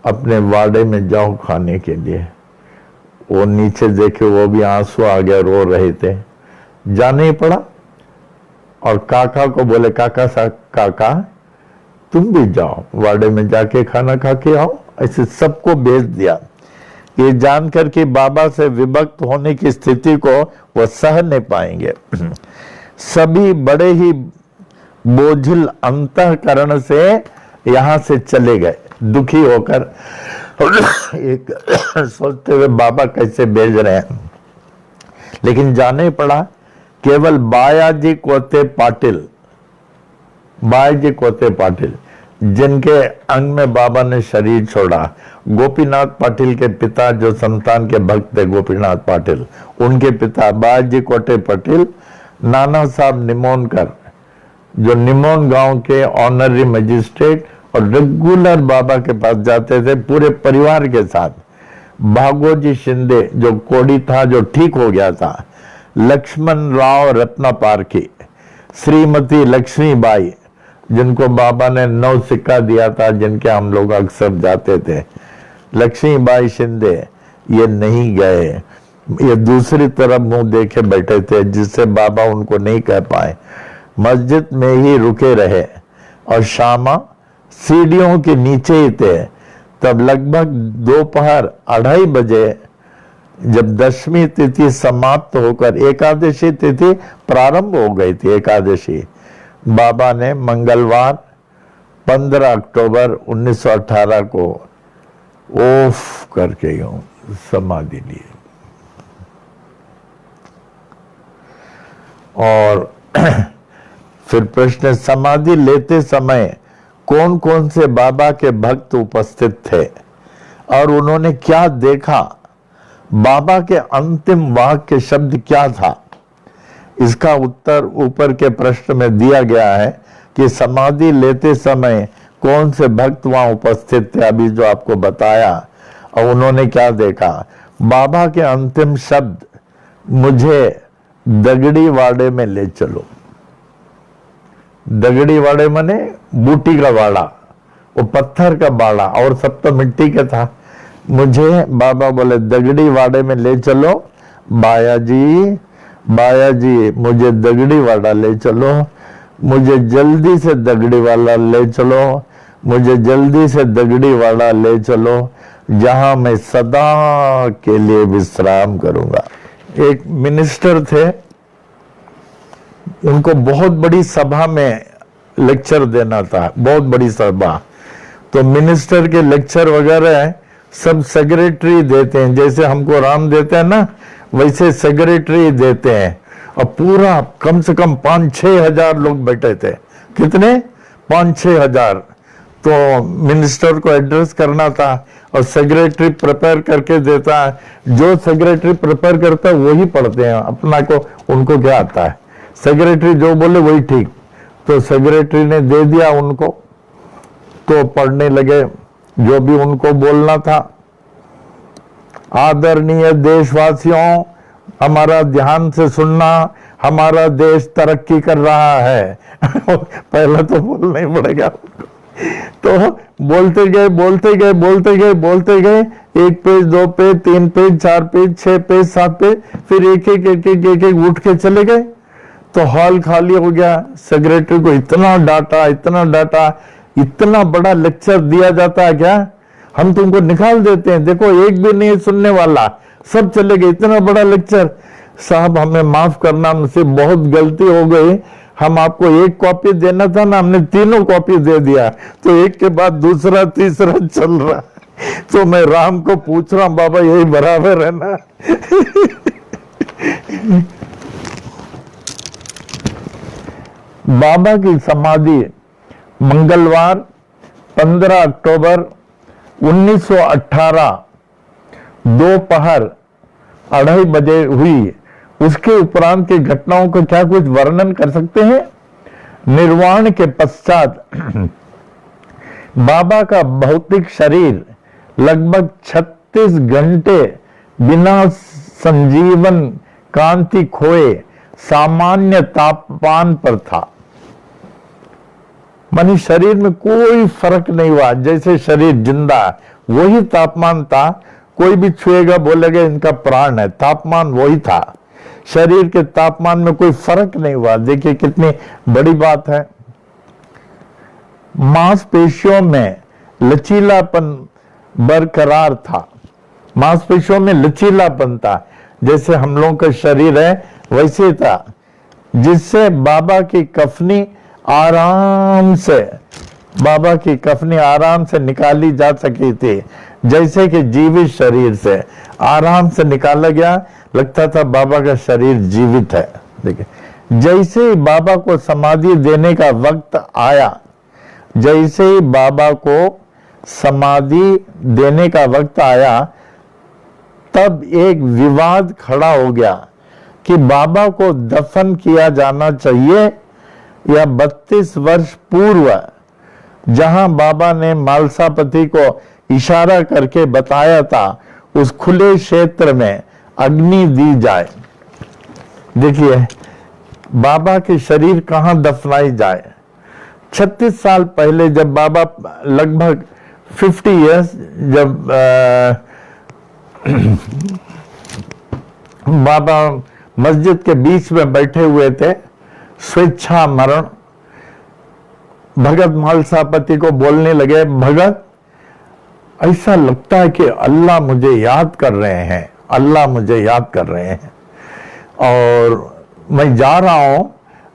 अपने वाड़े में जाओ खाने के लिए। वो नीचे देखे, वो भी आंसू आ गया, रो रहे थे, जाना ही पड़ा। और काका को बोले, काका तुम भी जाओ वाड़े में जाके खाना खा के आओ। ऐसे सबको भेज दिया। ये जानकर कि बाबा से विभक्त होने की स्थिति को वो सह नहीं पाएंगे। सभी बड़े ही बोझिल अंतःकरण से यहां से चले गए, दुखी होकर एक सोचते हुए बाबा कैसे भेज रहे हैं। लेकिन जाने पड़ा केवल बायाजी कोते पाटिल जिनके अंग में बाबा ने शरीर छोड़ा, गोपीनाथ पाटिल के पिता जो संतान के भक्त थे गोपीनाथ पाटिल, उनके पिता बायाजी कोटे पाटिल, नाना साहब निमोनकर जो निमोन गांव के ऑनररी मजिस्ट्रेट और रेगुलर बाबा के पास जाते थे पूरे परिवार के साथ, भागोजी शिंदे जो कोड़ी था जो ठीक हो गया था, लक्ष्मण राव रत्ना पारखी, श्रीमती लक्ष्मीबाई जिनको बाबा ने 9 सिक्का दिया था, जिनके हम लोग अक्सर जाते थे, लक्ष्मीबाई शिंदे, ये नहीं गए, ये दूसरी तरफ मुंह देखे बैठे थे जिससे बाबा उनको नहीं कह पाए, मस्जिद में ही रुके रहे। और शामा सीढ़ियों के नीचे ही थे। तब लगभग दोपहर 2:30 बजे जब 10वीं तिथि समाप्त होकर एकादशी तिथि प्रारंभ हो गई थी, एकादशी, बाबा ने मंगलवार 15 अक्टूबर 1918 को ऑफ करके यूं समाधि ली। और फिर प्रश्न, समाधि लेते समय कौन कौन से बाबा के भक्त उपस्थित थे और उन्होंने क्या देखा, बाबा के अंतिम वाक्य शब्द क्या था? इसका उत्तर ऊपर के प्रश्न में दिया गया है कि समाधि लेते समय कौन से भक्त वहां उपस्थित थे, अभी जो आपको बताया, और उन्होंने क्या देखा। बाबा के अंतिम शब्द, मुझे दगड़ी वाड़े में ले चलो। दगड़ी वाड़े माने बूटी का वाड़ा, वो पत्थर का बाड़ा, और सब तो मिट्टी का था। मुझे बाबा बोले दगड़ी वाड़े में ले चलो, बाया जी मुझे दगड़ी वाड़ा ले चलो, मुझे जल्दी से दगड़ी वाला ले चलो, मुझे जल्दी से दगड़ी वाड़ा ले चलो, जहां मैं सदा के लिए विश्राम करूंगा। एक मिनिस्टर थे, उनको बहुत बड़ी सभा में लेक्चर देना था, बहुत बड़ी सभा। तो मिनिस्टर के लेक्चर वगैरह सब सेक्रेटरी देते हैं, जैसे हमको राम देते हैं ना, वैसे सेक्रेटरी देते हैं। और पूरा कम से कम 5-6 हजार लोग बैठे थे। कितने? 5-6 हजार। तो मिनिस्टर को एड्रेस करना था और सेक्रेटरी प्रिपेयर करके देता है। जो सेक्रेटरी प्रिपेयर करता है वही पढ़ते हैं, अपना को उनको क्या आता है, सेक्रेटरी जो बोले वही ठीक। तो सेक्रेटरी ने दे दिया उनको, तो पढ़ने लगे जो भी उनको बोलना था। आदरणीय देशवासियों, हमारा ध्यान से सुनना, हमारा देश तरक्की कर रहा है। पहला तो बोलना ही पड़ेगा। तो बोलते गए, 1 page, 2 page, 3 page, 4 page, 6 page, 7 page, फिर एक उठ के चले गए। तो हॉल खाली हो गया। सेक्रेटरी को इतना डांटा, इतना बड़ा लेक्चर दिया जाता है क्या? हम तुमको निकाल देते हैं, देखो एक भी नहीं सुनने वाला, सब चले गए, इतना बड़ा लेक्चर। साहब हमें माफ करना, मुझसे बहुत गलती हो गई, हम आपको 1 कॉपी देना था ना, हमने 3 कॉपी दे दिया। तो एक के बाद दूसरा तीसरा चल रहा। तो मैं राम को पूछ रहा हूं, बाबा यही बराबर है ना? बाबा की समाधि मंगलवार 15 अक्टूबर 1918 दोपहर 2:30 बजे हुई। उसके उपरांत की घटनाओं को क्या कुछ वर्णन कर सकते हैं? निर्वाण के पश्चात बाबा का भौतिक शरीर लगभग 36 घंटे बिना संजीवन कांति खोए सामान्य तापमान पर था। मानी शरीर में कोई फर्क नहीं हुआ, जैसे शरीर जिंदा, वही तापमान था। कोई भी छुएगा बोलेगा इनका प्राण है, तापमान वही था। शरीर के तापमान में कोई फर्क नहीं हुआ। देखिए कितनी बड़ी बात है। मांसपेशियों में लचीलापन बरकरार था। मांसपेशियों में लचीलापन था, जैसे हम लोगों का शरीर है वैसे था, जिससे बाबा की कफनी आराम से निकाली जा सकी थी, जैसे कि जीवित शरीर से आराम से निकाला गया, लगता था बाबा का शरीर जीवित है। देखिए, जैसे ही बाबा को समाधि देने का वक्त आया, जैसे ही बाबा को समाधि देने का वक्त आया, तब एक विवाद खड़ा हो गया कि बाबा को दफन किया जाना चाहिए या 32 वर्ष पूर्व जहां बाबा ने मालसापति को इशारा करके बताया था उस खुले क्षेत्र में अग्नि दी जाए। देखिए, बाबा के शरीर कहां दफनाई जाए। 36 साल पहले जब बाबा लगभग 50 इयर्स जब बाबा मस्जिद के बीच में बैठे हुए थे, स्वेच्छा मरण, भगत मालसापति को बोलने लगे, भगत ऐसा लगता है कि अल्लाह मुझे याद कर रहे हैं, अल्लाह मुझे याद कर रहे हैं, और मैं जा रहा हूं,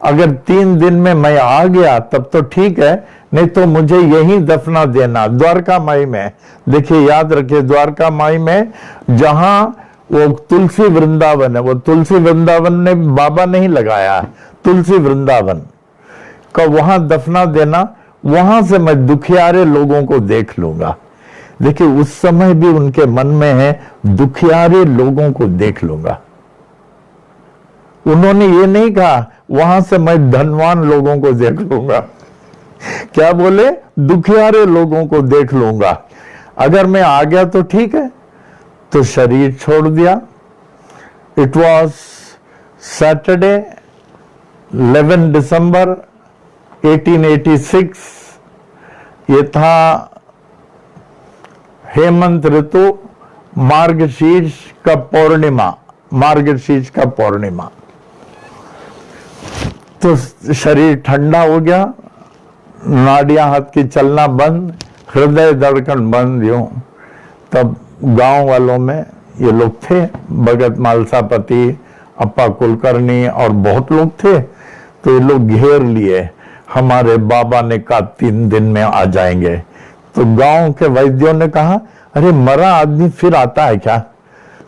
अगर 3 दिन में मैं आ गया तब तो ठीक है, नहीं तो मुझे यही दफना देना द्वारका माई में। देखिए, याद रखिए, द्वारका माई में जहां वो तुलसी वृंदावन है, वो तुलसी वृंदावन ने बाबा नहीं लगाया, तुलसी वृंदावन का वहां दफना देना, वहां से मैं दुखियारे लोगों को देख लूंगा। देखिए, उस समय भी उनके मन में है दुखियारे लोगों को देख लूंगा। उन्होंने ये नहीं कहा वहां से मैं धनवान लोगों को देख लूंगा, क्या बोले, दुखियारे लोगों को देख लूंगा। अगर मैं आ गया तो ठीक है, तो शरीर छोड़ दिया। इट वॉज सैटरडे 11 दिसंबर 1886। ये था हेमंत ऋतु, मार्गशीर्ष का पौर्णिमा, मार्गशीर्ष का पौर्णिमा। तो शरीर ठंडा हो गया, नाड़ियां हाथ की चलना बंद, हृदय धड़कन बंद। यूं तब गांव वालों में ये लोग थे, भगत मालसापति, अप्पा कुलकर्णी और बहुत लोग थे, तो ये लोग घेर लिए, हमारे बाबा ने कहा 3 दिन में आ जाएंगे। तो गांव के वैद्यों ने कहा, अरे मरा आदमी फिर आता है क्या,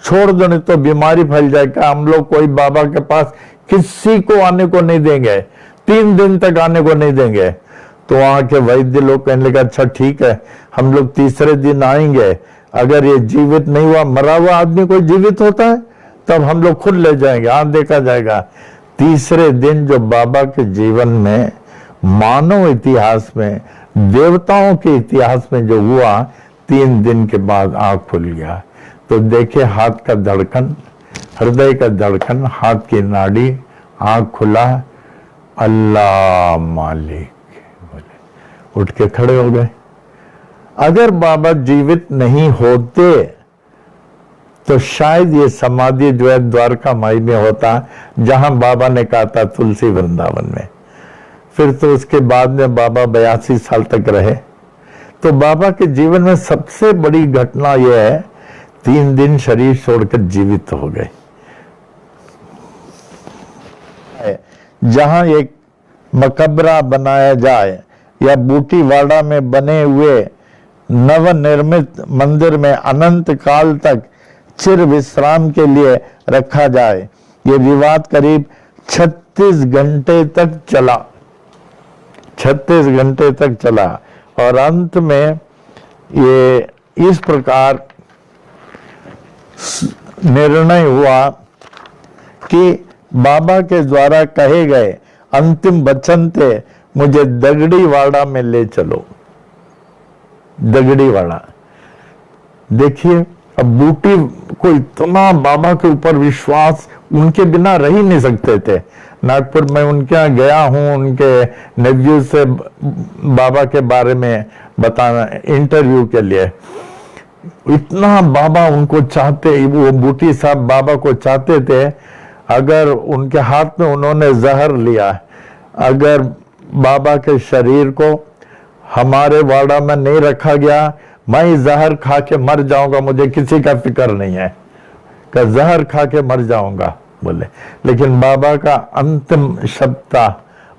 छोड़ दो, नहीं तो बीमारी फैल जाएगा, हम लोग कोई बाबा के पास किसी को आने को नहीं देंगे, 3 दिन तक आने को नहीं देंगे। तो वहां के वैद्य लोग कहने लगे, अच्छा ठीक है, हम लोग तीसरे दिन आएंगे, अगर ये जीवित नहीं हुआ, मरा हुआ आदमी कोई जीवित होता है, तब हम लोग खुद ले जाएंगे, हाँ देखा जाएगा। तीसरे दिन जो बाबा के जीवन में, मानव इतिहास में, देवताओं के इतिहास में जो हुआ, 3 दिन के बाद आंख खुल गया। तो देखे, हाथ का धड़कन, हृदय का धड़कन, हाथ की नाड़ी, आंख खुला, अल्लाह मालिक बोले, उठ के खड़े हो गए। अगर बाबा जीवित नहीं होते तो शायद ये समाधि जो है द्वारका माई में होता, जहां बाबा ने कहा था तुलसी वृंदावन में। फिर तो उसके बाद में बाबा 82 साल तक रहे। तो बाबा के जीवन में सबसे बड़ी घटना यह है, 3 दिन शरीर छोड़कर जीवित हो गए। जहां एक मकबरा बनाया जाए या बूटीवाड़ा में बने हुए नवनिर्मित मंदिर में अनंत काल तक चिर विश्राम के लिए रखा जाए, ये विवाद करीब 36 घंटे तक चला, 36 घंटे तक चला, और अंत में ये इस प्रकार निर्णय हुआ कि बाबा के द्वारा कहे गए अंतिम वचन थे, मुझे दगड़ीवाड़ा में ले चलो, दगड़ीवाड़ा। देखिए, अब बूटी को इतना बाबा के ऊपर विश्वास, उनके बिना रह ही नहीं सकते थे। नागपुर में उनके यहाँ गया हूँ, उनके नेव्यू से बाबा के बारे में बताना इंटरव्यू के लिए। इतना बाबा उनको चाहते, वो बूटी साहब बाबा को चाहते थे। अगर उनके हाथ में उन्होंने जहर लिया, अगर बाबा के शरीर को हमारे वाड़ा में नहीं रखा गया, मैं जहर खा के मर जाऊंगा, मुझे किसी का फिक्र नहीं है, कि जहर खा के मर जाऊंगा बोले। लेकिन बाबा का अंतिम शब्द था,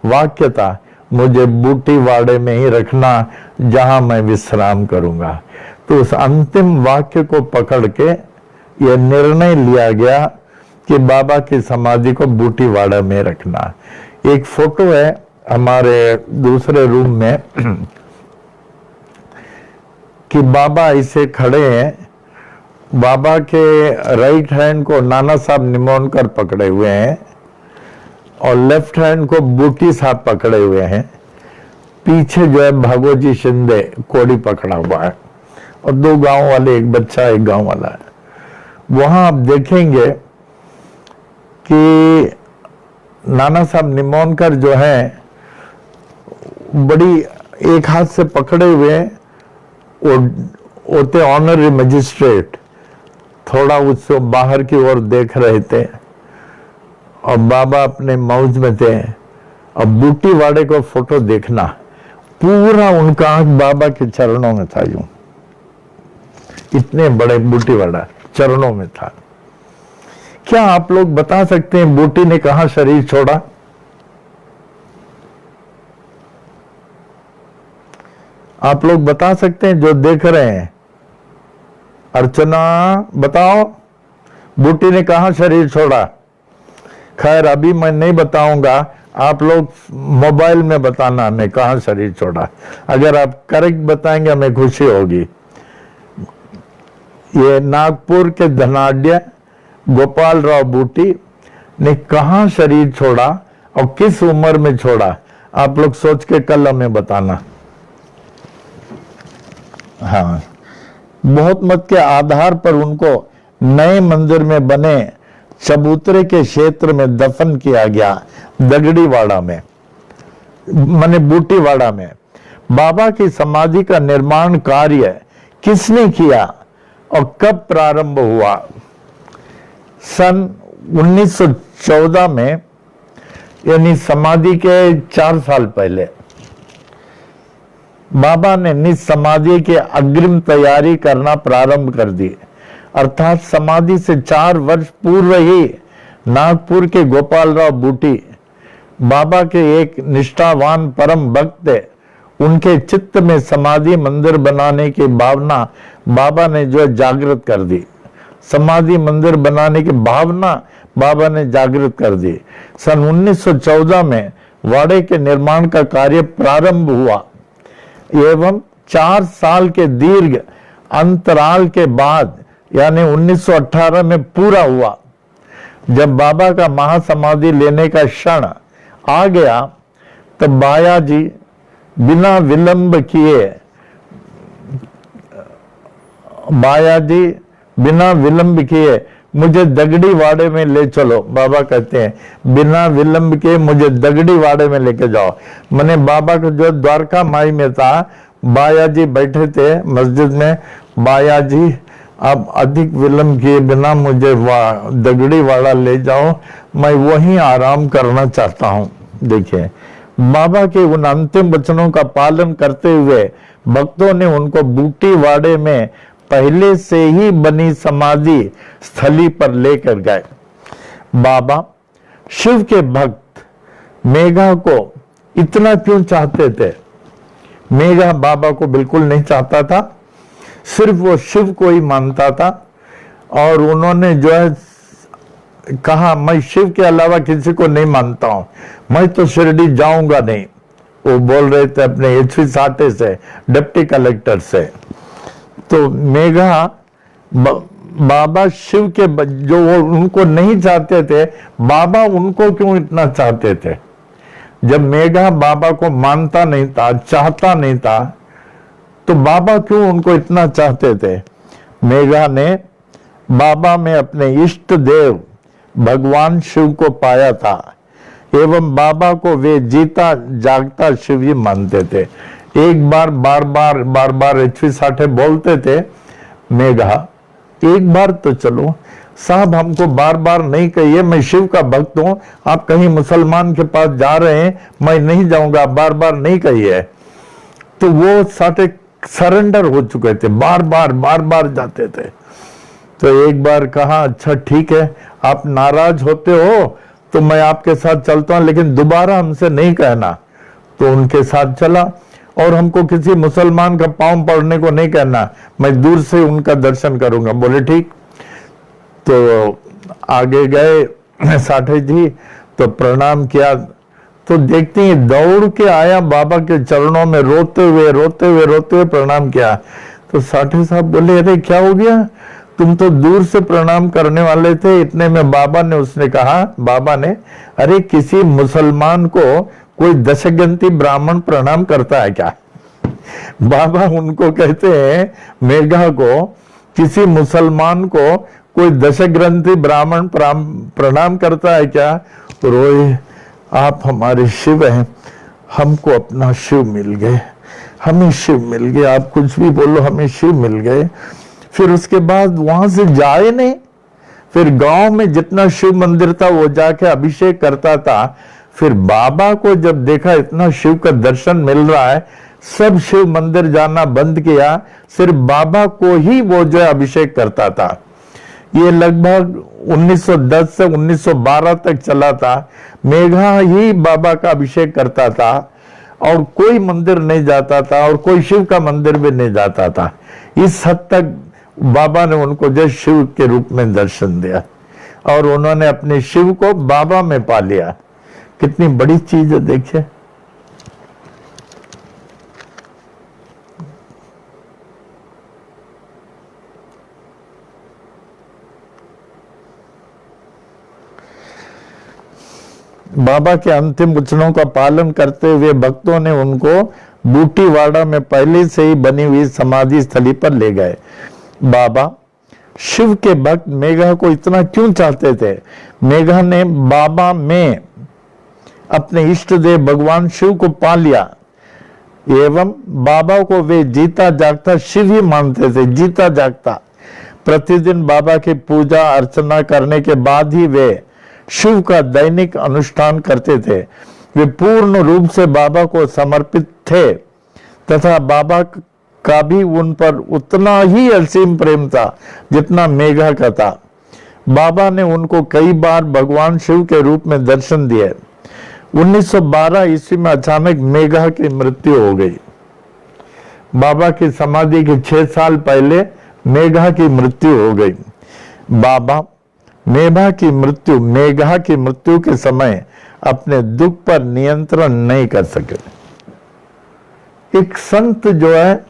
वाक्य था, मुझे बूटी वाड़े में ही रखना जहां मैं विश्राम करूंगा। तो उस अंतिम वाक्य को पकड़ के यह निर्णय लिया गया कि बाबा की समाधि को बूटी वाड़ा में रखना। एक फोटो है हमारे दूसरे रूम में कि बाबा ऐसे खड़े हैं, बाबा के राइट हैंड को नाना साहब निमोनकर पकड़े हुए हैं और लेफ्ट हैंड को बूटी साहब पकड़े हुए हैं। पीछे जो है भागोजी शिंदे कोड़ी पकड़ा हुआ है और 2 गांव वाले, एक बच्चा एक गांव वाला है। वहां आप देखेंगे कि नाना साहब निमोनकर जो है बड़ी एक हाथ से पकड़े हुए होते ऑनरी मजिस्ट्रेट, थोड़ा उससे बाहर की ओर देख रहे थे और बाबा अपने मौज में थे। और बूटी वाड़े को फोटो देखना, पूरा उनका आंख बाबा के चरणों में था, यूं इतने बड़े बूटी वाड़ा चरणों में था। क्या आप लोग बता सकते हैं बूटी ने कहां शरीर छोड़ा? आप लोग बता सकते हैं जो देख रहे हैं? अर्चना बताओ, बूटी ने कहां शरीर छोड़ा? खैर अभी मैं नहीं बताऊंगा, आप लोग मोबाइल में बताना हमें कहां शरीर छोड़ा। अगर आप करेक्ट बताएंगे हमें खुशी होगी। ये नागपुर के धनाढ्य गोपाल राव बूटी ने कहां शरीर छोड़ा और किस उम्र में छोड़ा, आप लोग सोच के कल हमें बताना। हाँ, बहुत मत के आधार पर उनको नए मंदिर में बने चबूतरे के क्षेत्र में दफन किया गया, दगड़ीवाड़ा में, माने बूटीवाड़ा में। बाबा की समाधि का निर्माण कार्य किसने किया और कब प्रारंभ हुआ? सन 1914 में, यानी समाधि के 4 साल पहले बाबा ने निज समाधि के अग्रिम तैयारी करना प्रारंभ कर दी। अर्थात समाधि से 4 वर्ष पूर्व ही नागपुर के गोपाल राव बूटी बाबा के एक निष्ठावान परम भक्त थे। उनके चित्त में समाधि मंदिर बनाने की भावना बाबा ने जो जागृत कर दी। समाधि मंदिर बनाने की भावना बाबा ने जागृत कर दी। सन 1914 में वाड़े के निर्माण का कार्य प्रारंभ हुआ एवं 4 साल के दीर्घ अंतराल के बाद यानी 1918 में पूरा हुआ। जब बाबा का महासमाधि लेने का क्षण आ गया तब बाया जी बिना विलंब किए मुझे दगड़ी वाड़े में ले चलो। बाबा कहते हैं बिना विलंब के मुझे दगड़ी वाड़े में लेके जाओ। मैंने बाबा को जो द्वारका माई में था, बाया जी बैठे थे मस्जिद में, बाया जी आप अधिक विलंब किए बिना मुझे दगड़ी वाड़ा ले जाओ, मैं वहीं आराम करना चाहता हूं। देखिए बाबा के उन अंतिम वचनों का पालन करते हुए भक्तों ने उनको बूटी वाड़े में पहले से ही बनी समाधि स्थली पर लेकर गए। बाबा शिव के भक्त मेघा को इतना क्यों चाहते थे? मेघा बाबा को बिल्कुल नहीं चाहता था, सिर्फ वो शिव को ही मानता था। और उन्होंने जो है कहा मैं शिव के अलावा किसी को नहीं मानता हूं, मैं तो शिरडी जाऊंगा नहीं। वो बोल रहे थे अपने एचवी साटे से, डिप्टी कलेक्टर से। तो मेघा बाबा शिव के जो वो उनको नहीं चाहते थे, बाबा उनको क्यों इतना चाहते थे? जब मेघा बाबा को मानता नहीं था, चाहता नहीं था, तो बाबा क्यों उनको इतना चाहते थे? मेघा ने बाबा में अपने इष्ट देव भगवान शिव को पाया था एवं बाबा को वे जीता जागता शिव ही मानते थे। एक बार बार बार एचवी साठे बोलते थे, मेघा एक बार तो चलो साहब, हमको बार बार नहीं कहिए, मैं शिव का भक्त हूं, आप कहीं मुसलमान के पास जा रहे हैं, मैं नहीं जाऊंगा, बार बार नहीं कहिए। तो वो साठे सरेंडर हो चुके थे, बार बार जाते थे। तो एक बार कहा अच्छा ठीक है, आप नाराज होते हो तो मैं आपके साथ चलता हूं, लेकिन दोबारा हमसे नहीं कहना। तो उनके साथ चला, और हमको किसी मुसलमान का पांव पड़ने को नहीं कहना, मैं दूर से उनका दर्शन करूंगा। बोले ठीक। तो आगे गए साठे जी, तो प्रणाम किया, तो देखते हैं दौड़ के आया बाबा के चरणों में, रोते हुए प्रणाम किया। तो साठे साहब बोले अरे क्या हो गया, तुम तो दूर से प्रणाम करने वाले थे। इतने में बाबा ने अरे किसी मुसलमान को कोई दशग्रंथी ब्राह्मण प्रणाम करता है क्या? बाबा उनको कहते हैं मेघा को, किसी मुसलमान को कोई दशग्रंथी ब्राह्मण प्रणाम करता है क्या? रोए, आप हमारे शिव हैं, हमको अपना शिव मिल गए, हमें शिव मिल गए, आप कुछ भी बोलो हमें शिव मिल गए। फिर उसके बाद वहां से जाए नहीं, फिर गांव में जितना शिव मंदिर था वो जाके अभिषेक करता था। फिर बाबा को जब देखा इतना शिव का दर्शन मिल रहा है, सब शिव मंदिर जाना बंद किया, सिर्फ बाबा को ही वो जो है अभिषेक करता था। ये लगभग 1910 से 1912 तक चला था। मेघा ही बाबा का अभिषेक करता था, और कोई मंदिर नहीं जाता था, और कोई शिव का मंदिर भी नहीं जाता था। इस हद तक बाबा ने उनको जो शिव के रूप में दर्शन दिया, और उन्होंने अपने शिव को बाबा में पा लिया। कितनी बड़ी चीज है देखिए। बाबा के अंतिम वचनों का पालन करते हुए भक्तों ने उनको बूटीवाड़ा में पहले से ही बनी हुई समाधि स्थली पर ले गए। बाबा शिव के भक्त मेघा को इतना क्यों चाहते थे? मेघा ने बाबा में अपने इष्ट देव भगवान शिव को पा लिया, एवं बाबा को वे जीता जागता शिव ही मानते थे, जीता जागता। प्रतिदिन बाबा की पूजा अर्चना करने के बाद ही वे शिव का दैनिक अनुष्ठान करते थे। वे पूर्ण रूप से बाबा को समर्पित थे, तथा बाबा का भी उन पर उतना ही असीम प्रेम था जितना मेघा का था। बाबा ने उनको कई बार भगवान शिव के रूप में दर्शन दिए। 1912 ईस्वी में अचानक मेघा की मृत्यु हो गई। बाबा की समाधि के 6 साल पहले मेघा की मृत्यु हो गई। बाबा मेघा की मृत्यु के समय अपने दुख पर नियंत्रण नहीं कर सके। एक संत जो है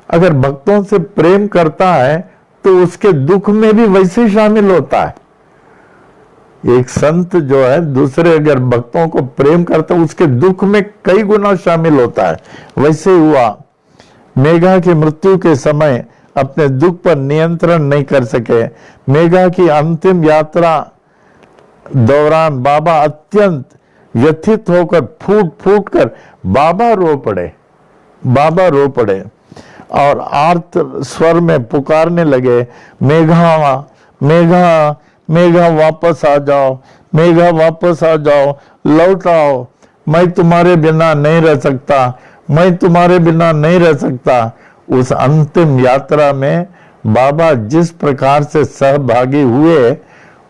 अगर भक्तों से प्रेम करता है तो उसके दुख में भी वैसे शामिल होता है। एक संत जो है दूसरे अगर भक्तों को प्रेम करता है उसके दुख में कई गुना शामिल होता है। वैसे हुआ, मेघा की मृत्यु के समय अपने दुख पर नियंत्रण नहीं कर सके। मेघा की अंतिम यात्रा दौरान बाबा अत्यंत व्यथित होकर फूट कर बाबा रो पड़े और आर्त स्वर में पुकारने लगे, मेघा मेघा मेघा वापस आ जाओ, मेघा वापस आ जाओ, लौट आओ, मैं तुम्हारे बिना नहीं रह सकता, मैं तुम्हारे बिना नहीं रह सकता। उस अंतिम यात्रा में बाबा जिस प्रकार से सहभागी हुए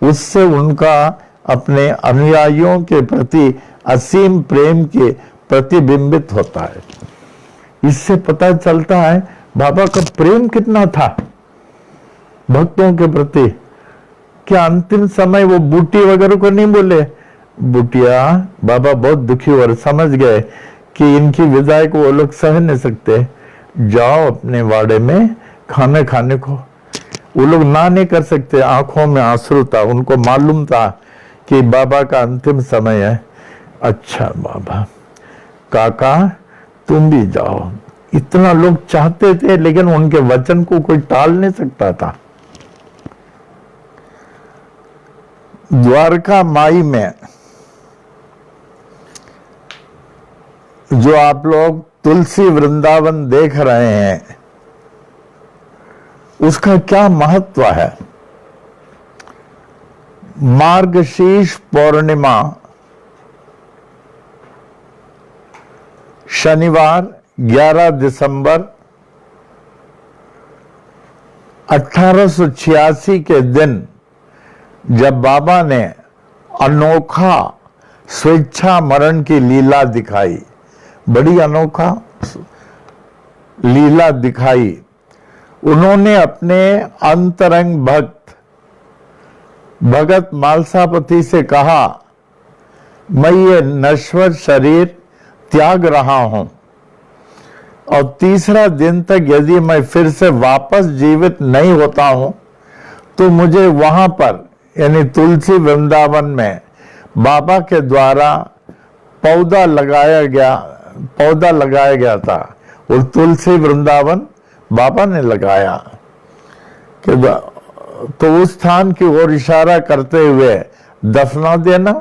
उससे उनका अपने अनुयायियों के प्रति असीम प्रेम के प्रतिबिंबित होता है। इससे पता चलता है बाबा का प्रेम कितना था भक्तों के प्रति। क्या अंतिम समय वो बूटी वगैरह को नहीं बोले, बूटिया बाबा बहुत दुखी और समझ गए कि इनकी विदाई को वो लोग सह नहीं सकते, जाओ अपने वाड़े में खाने को। वो लोग ना नहीं कर सकते, आंखों में आंसू था, उनको मालूम था कि बाबा का अंतिम समय है। अच्छा बाबा, काका तुम भी जाओ। इतना लोग चाहते थे लेकिन उनके वचन को कोई टाल नहीं सकता था। द्वारका माई में जो आप लोग तुलसी वृंदावन देख रहे हैं उसका क्या महत्व है? मार्गशीर्ष पूर्णिमा शनिवार 11 दिसंबर 1886 के दिन जब बाबा ने अनोखा स्वेच्छा मरण की लीला दिखाई, बड़ी अनोखा लीला दिखाई, उन्होंने अपने अंतरंग भगत मालसापति से कहा, मैं ये नश्वर शरीर त्याग रहा हूं और तीसरा दिन तक यदि मैं फिर से वापस जीवित नहीं होता हूं तो मुझे वहां पर यानी तुलसी वृंदावन में बाबा के द्वारा पौधा लगाया गया था और तुलसी वृंदावन बाबा ने लगाया कि तो उस स्थान की ओर इशारा करते हुए दफना देना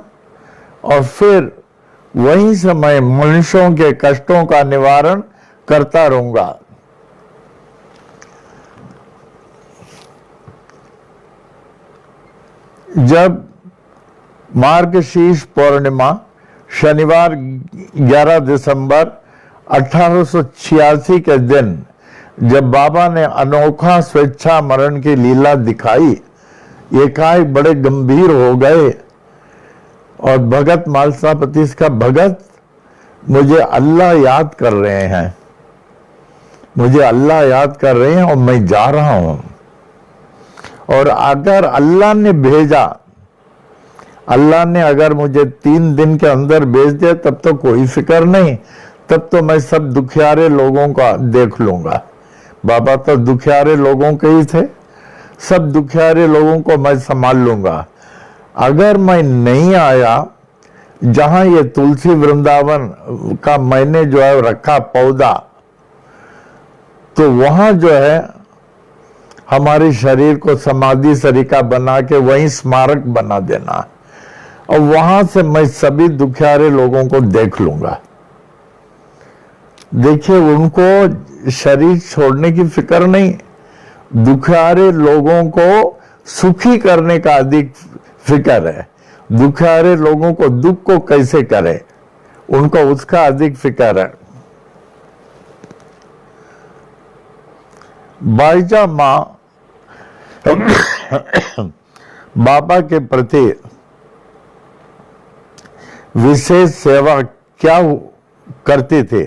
और फिर वहीं से मैं मनुष्यों के कष्टों का निवारण करता रहूंगा। जब मार्गशीर्ष पूर्णिमा शनिवार 11 दिसंबर 1886 के दिन जब बाबा ने अनोखा स्वेच्छा मरण की लीला दिखाई, एकाएक बड़े गंभीर हो गए और भगत मालसापति का भगत मुझे अल्लाह याद कर रहे हैं, मुझे अल्लाह याद कर रहे हैं और मैं जा रहा हूं। और अगर अल्लाह ने भेजा, अल्लाह ने अगर मुझे 3 दिन के अंदर भेज दिया तब तो कोई फिक्र नहीं, तब तो मैं सब दुखियारे लोगों का देख लूंगा। बाबा तो दुखियारे लोगों के ही थे, सब दुखियारे लोगों को मैं संभाल लूंगा। अगर मैं नहीं आया, जहां ये तुलसी वृंदावन का मैंने जो है रखा पौधा, तो वहां जो है हमारे शरीर को समाधि सरिका बना के वहीं स्मारक बना देना और वहां से मैं सभी दुखियारे लोगों को देख लूंगा। देखिए, उनको शरीर छोड़ने की फिक्र नहीं, दुखियारे लोगों को सुखी करने का अधिक फिक्र है। दुखियारे लोगों को दुख को कैसे करे, उनको उसका अधिक फिक्र है। बाईजा माँ बाबा के प्रति विशेष सेवा क्या करती थी?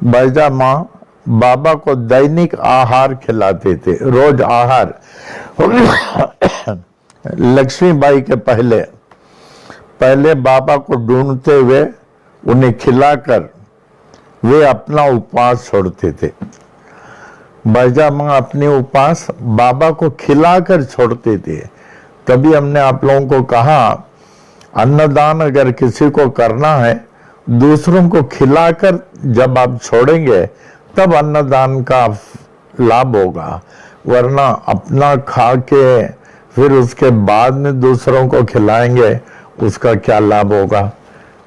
बाईजा माँ बाबा को दैनिक आहार खिलाते थे, रोज आहार। लक्ष्मीबाई के पहले बाबा को ढूंढते हुए उन्हें खिलाकर वे अपना उपवास छोड़ते थे। बाईजा माँ अपने उपवास बाबा को खिलाकर छोड़ते थे। तभी हमने आप लोगों को कहा, अन्नदान अगर किसी को करना है, दूसरों को खिलाकर जब आप छोड़ेंगे तब अन्नदान का लाभ होगा, वरना अपना खा के फिर उसके बाद में दूसरों को खिलाएंगे, उसका क्या लाभ होगा।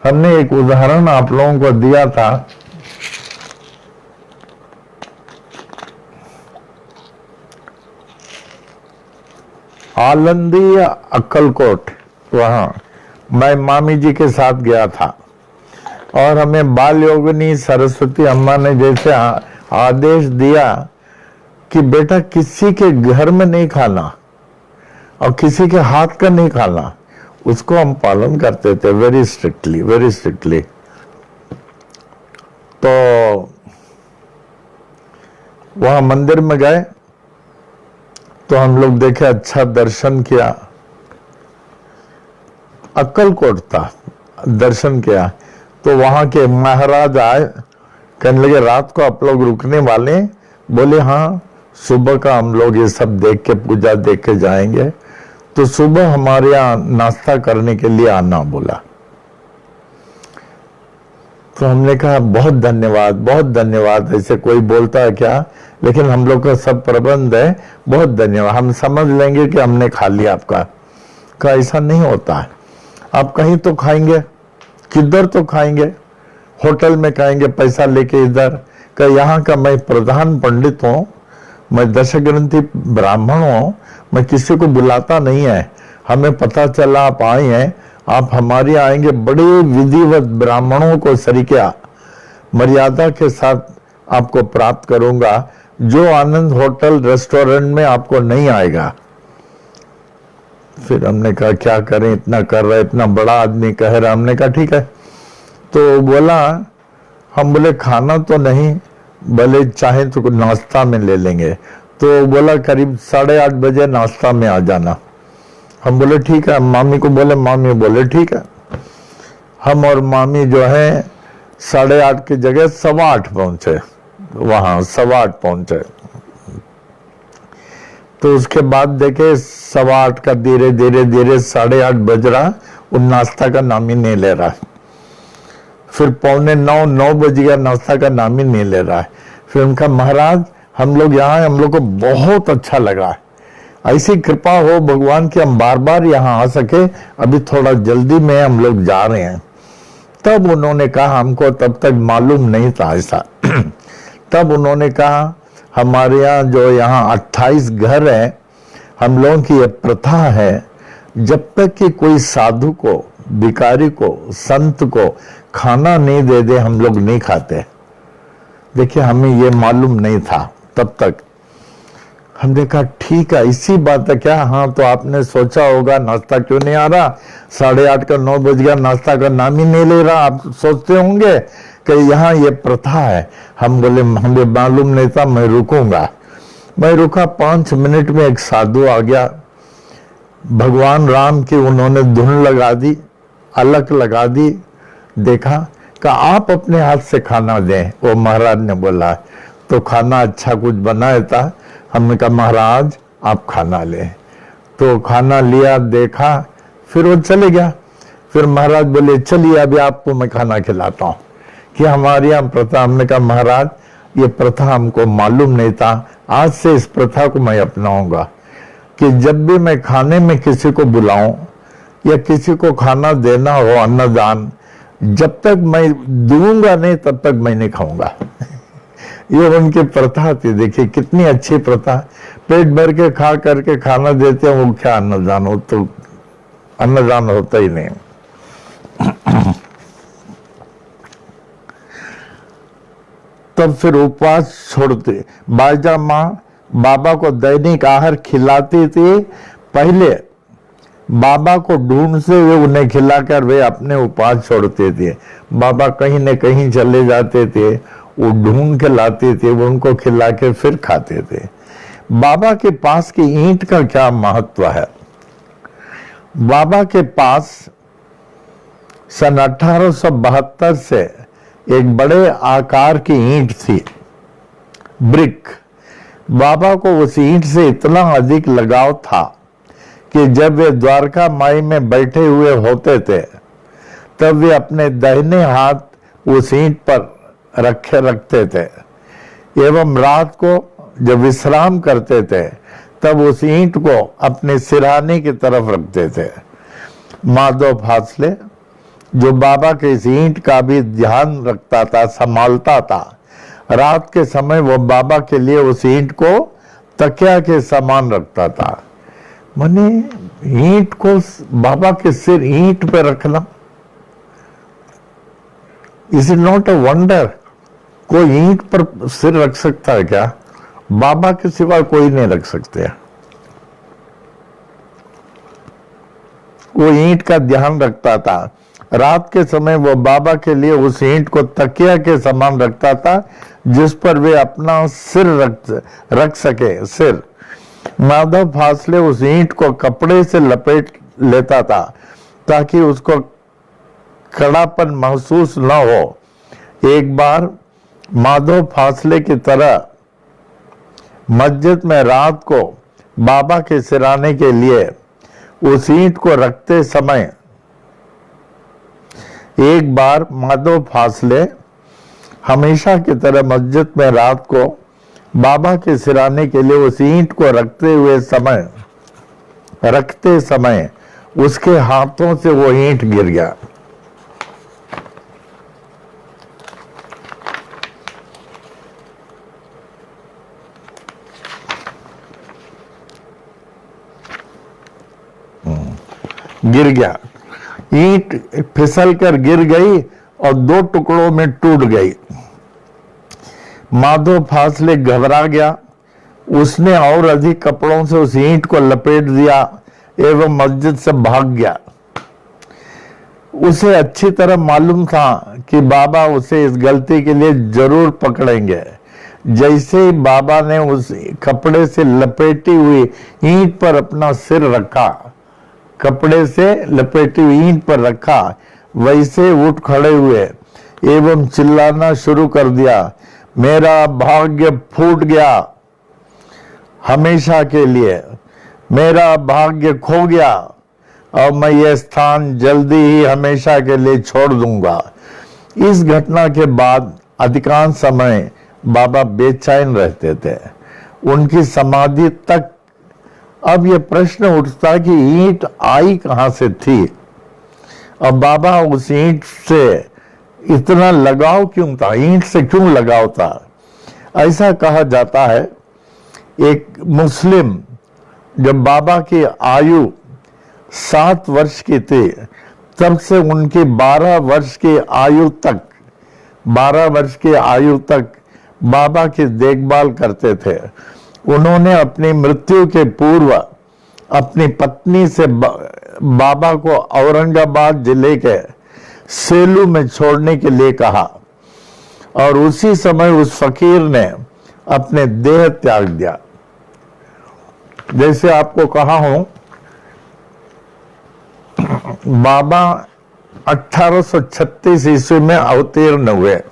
हमने एक उदाहरण आप लोगों को दिया था, आलंदी या अक्कलकोट, वहां मैं मामी जी के साथ गया था और हमें बाल योगिनी सरस्वती अम्मा ने जैसे आदेश दिया कि बेटा किसी के घर में नहीं खाना और किसी के हाथ का नहीं खाना, उसको हम पालन करते थे वेरी स्ट्रिक्टली। तो वहां मंदिर में गए तो हम लोग देखे, अच्छा दर्शन किया, अक्कलकोट था, दर्शन किया। तो वहां के महाराज आए, कहने लगे रात को आप लोग रुकने वाले? बोले हाँ, सुबह का हम लोग ये सब देख के पूजा देख के जाएंगे, तो सुबह हमारे यहाँ नाश्ता करने के लिए आना बोला। तो हमने कहा बहुत धन्यवाद, ऐसे कोई बोलता है क्या, लेकिन हम लोग का सब प्रबंध है, बहुत धन्यवाद, हम समझ लेंगे कि हमने खा लिया आपका। का ऐसा नहीं होता है, आप कहीं तो खाएंगे, किधर तो खाएंगे, होटल में खाएंगे पैसा लेके इधर का। यहाँ का मैं प्रधान पंडित हूँ, मैं दशग्रंथी ब्राह्मण हूँ, मैं किसी को बुलाता नहीं है। हमें पता चला आप आए हैं, आप हमारे आएंगे, बड़े विधिवत ब्राह्मणों को सरीका मर्यादा के साथ आपको प्राप्त करूंगा। जो आनंद होटल रेस्टोरेंट में आपको नहीं आएगा। फिर हमने कहा क्या करें, इतना कर रहा है, इतना बड़ा आदमी कह रहा। हमने कहा ठीक है। तो बोला, हम बोले खाना तो नहीं, भले चाहे तो नाश्ता में ले लेंगे। तो बोला करीब 8:30 बजे नाश्ता में आ जाना। हम बोले ठीक है। मामी को बोले, मामी बोले ठीक है। हम और मामी जो है 8:30 की जगह 8:15 पहुंचे, वहां 8:15 पहुंचे। तो उसके बाद देखे 8:15 का धीरे धीरे धीरे 8:30 बज रहा, वो नाश्ता का नाम ही नहीं ले रहा। फिर 8:45-9 बज गया, नाश्ता का नाम ही नहीं ले रहा है। फिर उनका, महाराज हम लोग यहाँ, हम लोग को बहुत अच्छा लगा है, ऐसी कृपा हो भगवान की हम बार बार यहाँ आ सके, अभी थोड़ा जल्दी में हम लोग जा रहे हैं। तब उन्होंने कहा, हमको तब तक मालूम नहीं था ऐसा। तब उन्होंने कहा, हमारे यहाँ जो यहाँ 28 घर है, हम लोगों की ये प्रथा है, जब तक कि कोई साधु को, भिखारी को, संत को खाना नहीं दे दे, हम लोग नहीं खाते। देखिए हमें ये मालूम नहीं था तब तक। हमने कहा ठीक है, इसी बात है क्या? हाँ, तो आपने सोचा होगा नाश्ता क्यों नहीं आ रहा, 8:30 का 9 बज गया, नाश्ता का नाम ही नहीं ले रहा। आप सोचते होंगे कि यहाँ ये प्रथा है। हम बोले हमें मालूम नहीं था, मैं रुकूंगा। मैं रुका, 5 मिनट में एक साधु आ गया। भगवान राम की उन्होंने धुन लगा दी, अलग लगा दी। देखा, कहा आप अपने हाथ से खाना दें। वो महाराज ने बोला, तो खाना अच्छा कुछ बनाया था। हमने कहा महाराज आप खाना लें। तो खाना लिया, देखा, फिर वो चले गया। फिर महाराज बोले चलिए अभी आपको मैं खाना खिलाता हूँ, कि हमारे यहाँ प्रथा। हमने कहा महाराज ये प्रथा हमको मालूम नहीं था, आज से इस प्रथा को मैं अपनाऊंगा कि जब भी मैं खाने में किसी को बुलाऊं या किसी को खाना देना हो, अन्नदान, जब तक मैं दूंगा नहीं तब तक मैं नहीं खाऊंगा। ये उनकी प्रथा थी। देखिए कितनी अच्छी प्रथा। पेट भर के खा करके खाना देते हैं, वो क्या अन्नदान हो? तो अन्नदान होता ही नहीं। तब फिर उपवास छोड़ते। बाजा माँ बाबा को दैनिक आहार खिलाती थी। पहले बाबा को ढूंढ से वे उन्हें खिलाकर वे अपने उपवास छोड़ते थे। बाबा कहीं न कहीं चले जाते थे, वो ढूंढ के लाते थे, वो उनको खिला के फिर खाते थे। बाबा के पास की ईंट का क्या महत्व है? बाबा के पास सन 1872 से एक बड़े आकार की ईंट थी, ब्रिक। बाबा को उस ईंट से इतना अधिक लगाव था कि जब वे द्वारका माई में बैठे हुए होते थे तब वे अपने दाहिने हाथ उस ईंट पर रखते थे, एवं रात को जब विश्राम करते थे तब उस ईंट को अपने सिरहाने की तरफ रखते थे। माधव फासले जो बाबा के इस ईंट का भी ध्यान रखता था, संभालता था, रात के समय वो बाबा के लिए उस ईंट को तकिया के समान रखता था। माने ईंट को, बाबा के सिर ईंट पे रखना, is it not a wonder? कोई ईंट पर सिर रख सकता है क्या? बाबा के सिवा कोई नहीं रख सकते। वो ईंट का ध्यान रखता था। रात के समय वो बाबा के लिए उस ईंट को तकिया के समान रखता था, जिस पर वे अपना सिर रख सके। सिर माधव फासले उस ईंट को कपड़े से लपेट लेता था ताकि उसको कड़ापन महसूस न हो। एक बार माधव फासले की तरह मस्जिद में रात को बाबा के सिराने के लिए उस ईंट को रखते समय एक बार माधव फासले हमेशा की तरह मस्जिद में रात को बाबा के सिराने के लिए उस ईंट को रखते समय उसके हाथों से वो ईंट गिर गया। गिर गया, ईंट फिसल कर गिर गई और 2 टुकड़ों में टूट गई। माधो फासले घबरा गया। उसने और अधिक कपड़ों से उस ईंट को लपेट दिया एवं मस्जिद से भाग गया। उसे अच्छी तरह मालूम था कि बाबा उसे इस गलती के लिए जरूर पकड़ेंगे। जैसे ही बाबा ने उस कपड़े से लपेटी हुई ईंट पर अपना सिर रखा, कपड़े से लपेटी हुई ईंट पर रखा, वैसे उठ खड़े हुए एवं चिल्लाना शुरू कर दिया, मेरा भाग्य फूट गया हमेशा के लिए, मेरा भाग्य खो गया और मैं ये स्थान जल्दी ही हमेशा के लिए छोड़ दूंगा। इस घटना के बाद अधिकांश समय बाबा बेचैन रहते थे। उनकी समाधि तक अब ये प्रश्न उठता कि ईंट आई कहां से थी और बाबा उस ईंट से इतना लगाव क्यों था, ईंट से क्यों लगाव था। ऐसा कहा जाता है एक मुस्लिम जब बाबा की आयु 7 वर्ष की थी तब से उनकी 12 वर्ष की आयु तक बाबा की देखभाल करते थे। उन्होंने अपनी मृत्यु के पूर्व अपनी पत्नी से बाबा को औरंगाबाद जिले के सेलू में छोड़ने के लिए कहा और उसी समय उस फकीर ने अपने देह त्याग दिया। जैसे आपको कहा हूं, बाबा 1836 ईस्वी में अवतीर्ण हुए।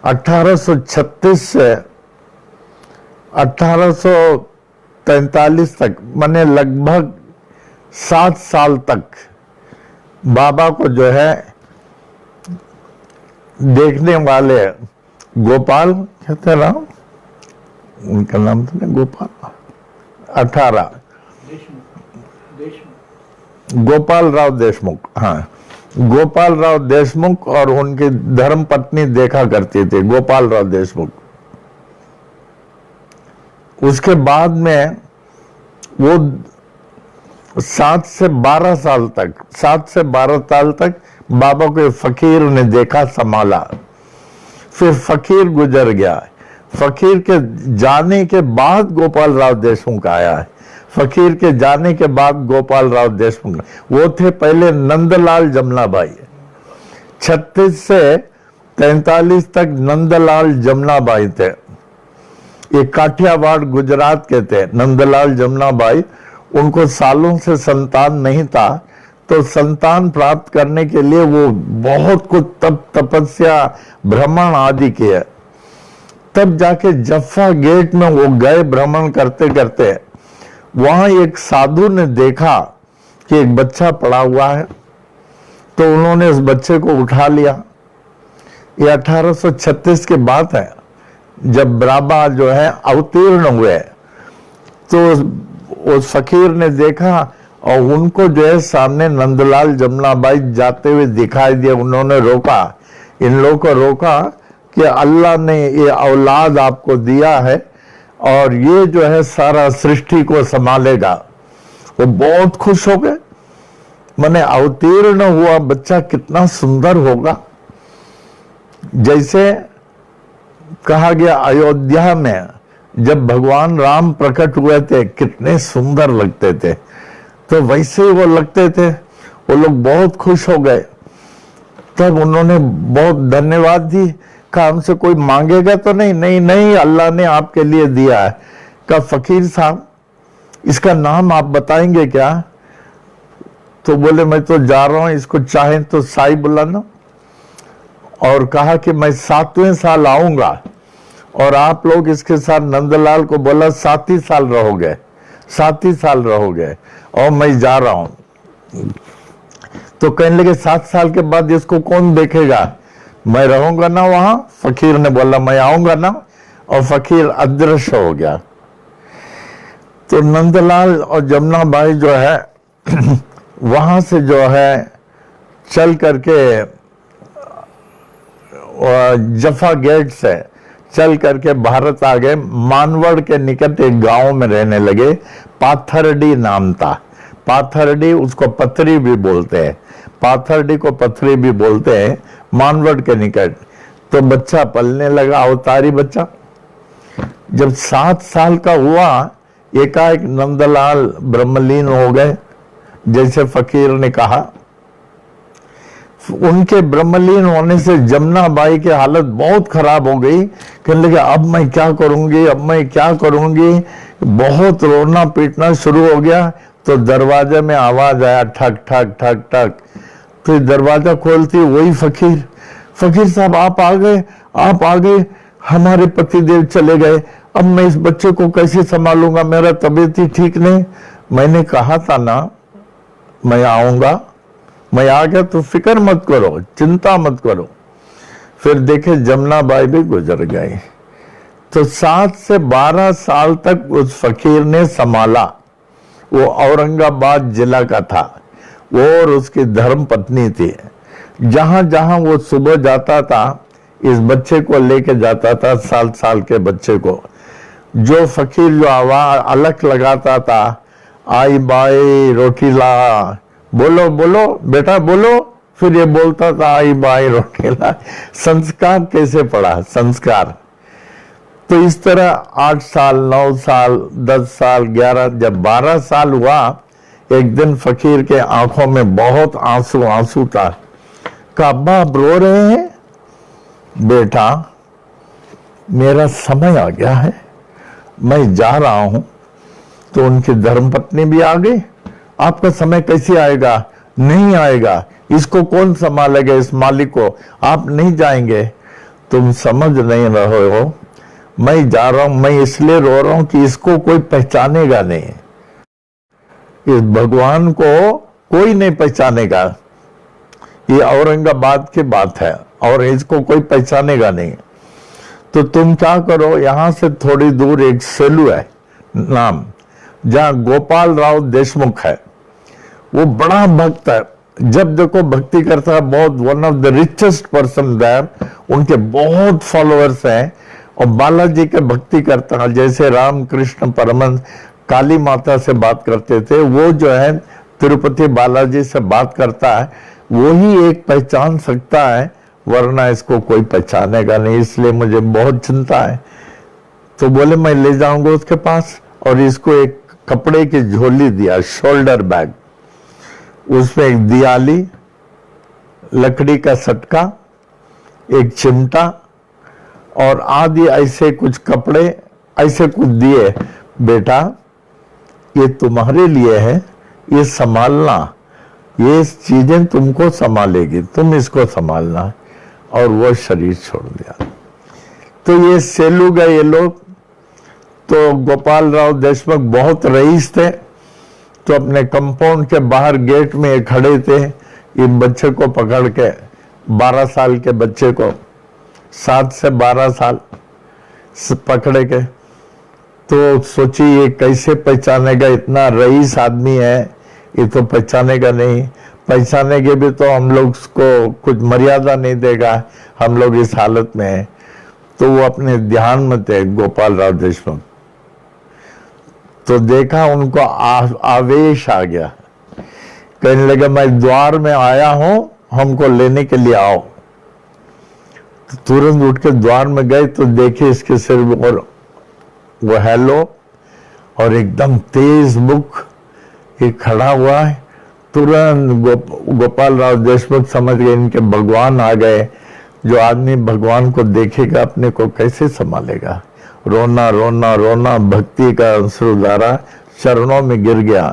1836 से 1843 तक माने लगभग 7 साल तक बाबा को जो है देखने वाले गोपाल कहते ना, उनका नाम था ना गोपाल, 18 गोपाल राव देशमुख, हाँ गोपाल राव देशमुख और उनकी धर्म पत्नी देखा करती थी, गोपाल राव देशमुख। उसके बाद में वो 7 से 12 साल तक बाबा को फकीर ने देखा, संभाला। फिर फकीर गुजर गया। फकीर के जाने के बाद गोपाल राव देशमुख आया है। फकीर के जाने के बाद गोपाल राव देशमुख, वो थे पहले नंदलाल जमनाबाई। 36 से 43 तक नंदलाल जमनाबाई थे। ये काठियावाड़ गुजरात के थे नंदलाल जमनाबाई। उनको सालों से संतान नहीं था, तो संतान प्राप्त करने के लिए वो बहुत कुछ तपस्या भ्रमण आदि किए। तब जाके जफ्फा गेट में वो गए। भ्रमण करते करते वहां एक साधु ने देखा कि एक बच्चा पड़ा हुआ है, तो उन्होंने उस बच्चे को उठा लिया। ये 1836 की बात है, जब बाबा जो है अवतीर्ण हुए। तो उस फकीर ने देखा और उनको जो है सामने नंदलाल जमनाबाई जाते हुए दिखाई दिए। उन्होंने रोका, इन लोगों को रोका कि अल्लाह ने ये औलाद आपको दिया है और ये जो है सारा सृष्टि को संभालेगा। वो बहुत खुश हो गए। माने अवतीर्ण हुआ बच्चा कितना सुंदर होगा। जैसे कहा गया अयोध्या में जब भगवान राम प्रकट हुए थे कितने सुंदर लगते थे, तो वैसे ही वो लगते थे। वो लोग बहुत खुश हो गए। तब उन्होंने बहुत धन्यवाद दी। कहा हमसे कोई मांगेगा तो नहीं? नहीं नहीं, अल्लाह ने आपके लिए दिया है। कहा फकीर साहब इसका नाम आप बताएंगे क्या? तो बोले मैं तो जा रहा हूं, इसको चाहे तो साई बुलाना। और कहा कि मैं 7वें साल आऊंगा और आप लोग इसके साथ, नंदलाल को बोला 7 ही साल रहोगे, 7 ही साल रहोगे और मैं जा रहा हूं। तो कहने लगे 7 साल के बाद इसको कौन देखेगा? मैं रहूंगा ना वहां? फकीर ने बोला मैं आऊंगा ना, और फकीर अदृश्य हो गया। तो नंदलाल और जमुनाबाई जो है वहां से जो है चल करके जफा गेट से चल करके भारत आ गए। मानवड़ के निकट एक गांव में रहने लगे। पाथरडी नाम था। पाथरडी, उसको पथरी भी बोलते हैं, पाथरडी को पथरी भी बोलते हैं, मानवड़ के निकट। तो बच्चा पलने लगा, अवतारी बच्चा। जब 7 साल का हुआ, एकाएक नंदलाल ब्रह्मलीन हो गए, जैसे फकीर ने कहा। उनके ब्रह्मलीन होने से जमुना बाई की हालत बहुत खराब हो गई। कहने लगे अब मैं क्या करूंगी, अब मैं क्या करूंगी। बहुत रोना पीटना शुरू हो गया। तो दरवाजे में आवाज आया, ठक ठक ठक ठक। तो दरवाजा खोलती वही फकीर। फकीर साहब आप आ गए, आप आ गए। हमारे पतिदेव चले गए, अब मैं इस बच्चे को कैसे संभालूंगा, मेरा तबीयत ही ठीक नहीं। मैंने कहा था ना मैं आऊंगा, मैं आ गया तो फिक्र मत करो, चिंता मत करो। फिर देखे जमुना बाई भी गुजर गई। तो 7 से 12 साल तक उस फकीर ने संभाला। वो औरंगाबाद जिला का था, वो और उसकी धर्म पत्नी थी। जहां जहां वो सुबह जाता था, इस बच्चे को लेके जाता था, 7 साल के बच्चे को। जो फकीर जो आवाज अलग लगाता था, आई बाई रोटी ला, बोलो बोलो बेटा बोलो, फिर ये बोलता था आई बाई रोटी ला। संस्कार कैसे पड़ा, संस्कार। तो इस तरह 8 साल, 9 साल, 10 साल, 11, जब 12 साल हुआ, एक दिन फकीर के आंखों में बहुत आंसू आंसू था। कहा आप रो रहे हैं? बेटा मेरा समय आ गया है, मैं जा रहा हूं। तो उनकी धर्मपत्नी भी आ गई। आपका समय कैसे आएगा? नहीं आएगा, इसको कौन संभालेगा, इस मालिक को, आप नहीं जाएंगे। तुम समझ नहीं रहे हो, मैं जा रहा हूं, मैं इसलिए रो रहा हूं कि इसको कोई पहचानेगा नहीं, इस भगवान को कोई नहीं पहचानेगा। ये औरंगाबाद की बात है और इसको कोई पहचानेगा नहीं। तो तुम क्या करो, यहां से थोड़ी दूर एक सेलू है नाम, जहां गोपाल राव देशमुख है। वो बड़ा भक्त है, जब देखो भक्ति करता है, बहुत one of the richest person there. उनके बहुत फॉलोअर्स हैं और बालाजी के भक्ति करता है। जैसे रामकृष्ण परमहंस काली माता से बात करते थे, वो जो है तिरुपति बालाजी से बात करता है। वो ही एक पहचान सकता है, वरना इसको कोई पहचानेगा नहीं। इसलिए मुझे बहुत चिंता है। तो बोले मैं ले जाऊंगा उसके पास, और इसको एक कपड़े की झोली दिया, शोल्डर बैग। उसमें एक दियाली, लकड़ी का सटका, एक चिमटा और आदि ऐसे कुछ कपड़े ऐसे कुछ दिए। बेटा ये तुम्हारे लिए है, ये संभालना, ये चीजें तुमको संभालेगी, तुम इसको संभालना। और वो शरीर छोड़ दिया। तो ये सेलू गए ये लोग। तो गोपाल राव देशमुख बहुत रईस थे, तो अपने कंपाउंड के बाहर गेट में खड़े थे। ये बच्चे को पकड़ के, 12 साल के बच्चे को, 7 से 12 साल पकड़े के। तो सोची ये कैसे पहचानेगा, इतना रईस आदमी है, ये तो पहचानेगा नहीं। पहचानेगे भी तो हम लोग उसको कुछ मर्यादा नहीं देगा, हम लोग इस हालत में हैं। तो वो अपने ध्यान में थे गोपाल राव देशमुख। तो देखा उनको आवेश आ गया। कहने लगा मैं द्वार में आया हूं, हमको लेने के लिए आओ। तो तुरंत उठ के द्वार में गए तो देखे इसके सिर और वो हेलो और एकदम तेज मुख, ये खड़ा हुआ है। तुरंत गोपाल राव देशमुख समझ गए इनके भगवान आ गए। जो आदमी भगवान को देखेगा अपने को कैसे संभालेगा। रोना रोना रोना, भक्ति का अंशुधारा चरणों में गिर गया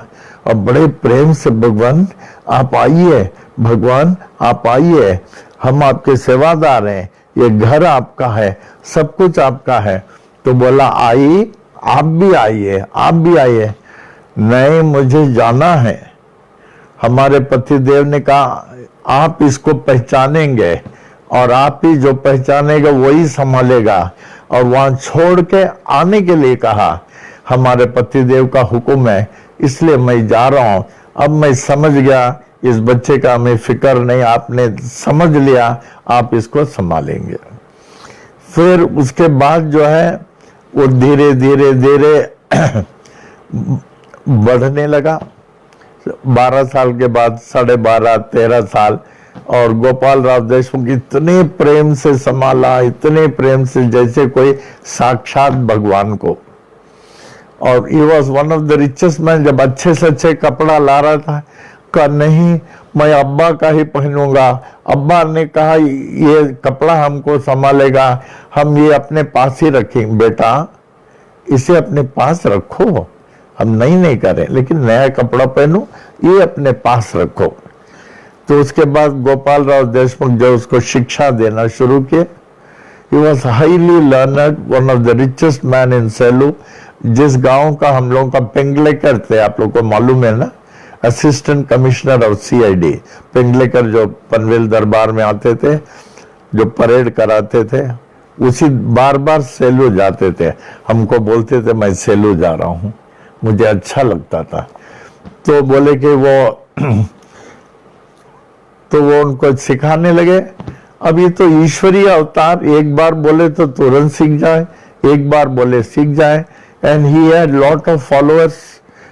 और बड़े प्रेम से भगवान आप आइए, भगवान आप आइए, हम आपके सेवादार हैं, ये घर आपका है, सब कुछ आपका है। तो बोला आई आप भी आइए, आप भी आइए। नहीं मुझे जाना है। हमारे पतिदेव ने कहा आप इसको पहचानेंगे और आप ही जो पहचानेगा वही संभालेगा, और वहां छोड़ के आने के लिए कहा। हमारे पतिदेव का हुक्म है, इसलिए मैं जा रहा हूं। अब मैं समझ गया इस बच्चे का हमें फिक्र नहीं, आपने समझ लिया, आप इसको संभालेंगे। फिर उसके बाद जो है वो धीरे धीरे धीरे बढ़ने लगा। 12 साल के बाद 12.5 13 साल और गोपाल राव देशमुख इतने प्रेम से संभाला, इतने प्रेम से, जैसे कोई साक्षात भगवान को। और he was one of the richest man. जब अच्छे से अच्छे कपड़ा ला रहा था, कहा नहीं मैं अब्बा का ही पहनूंगा। अब्बा ने कहा ये कपड़ा हमको संभालेगा, हम ये अपने पास ही रखेंगे। बेटा इसे अपने पास रखो, हम नहीं करें, लेकिन नया कपड़ा पहनो, ये अपने पास रखो। तो उसके बाद गोपाल राव देशमुख जो उसको शिक्षा देना शुरू किए। He was highly learned, one of the richest man in Selu. जिस गांव का हम लोगों का पेंगलेकर थे, आप लोग को मालूम है ना, असिस्टेंट कमिश्नर ऑफ सीआईडी पेंगलेकर, जो पनवेल दरबार में आते थे, जो परेड कराते थे, उसी बार बार सेलू जाते थे। हमको बोलते थे मैं सेलू जा रहा हूं, मुझे अच्छा लगता था। तो बोले कि वो उनको सिखाने लगे। अब ये तो ईश्वरीय अवतार, एक बार बोले तो तुरंत सीख जाए, एक बार बोले सीख जाए। And he had lot of followers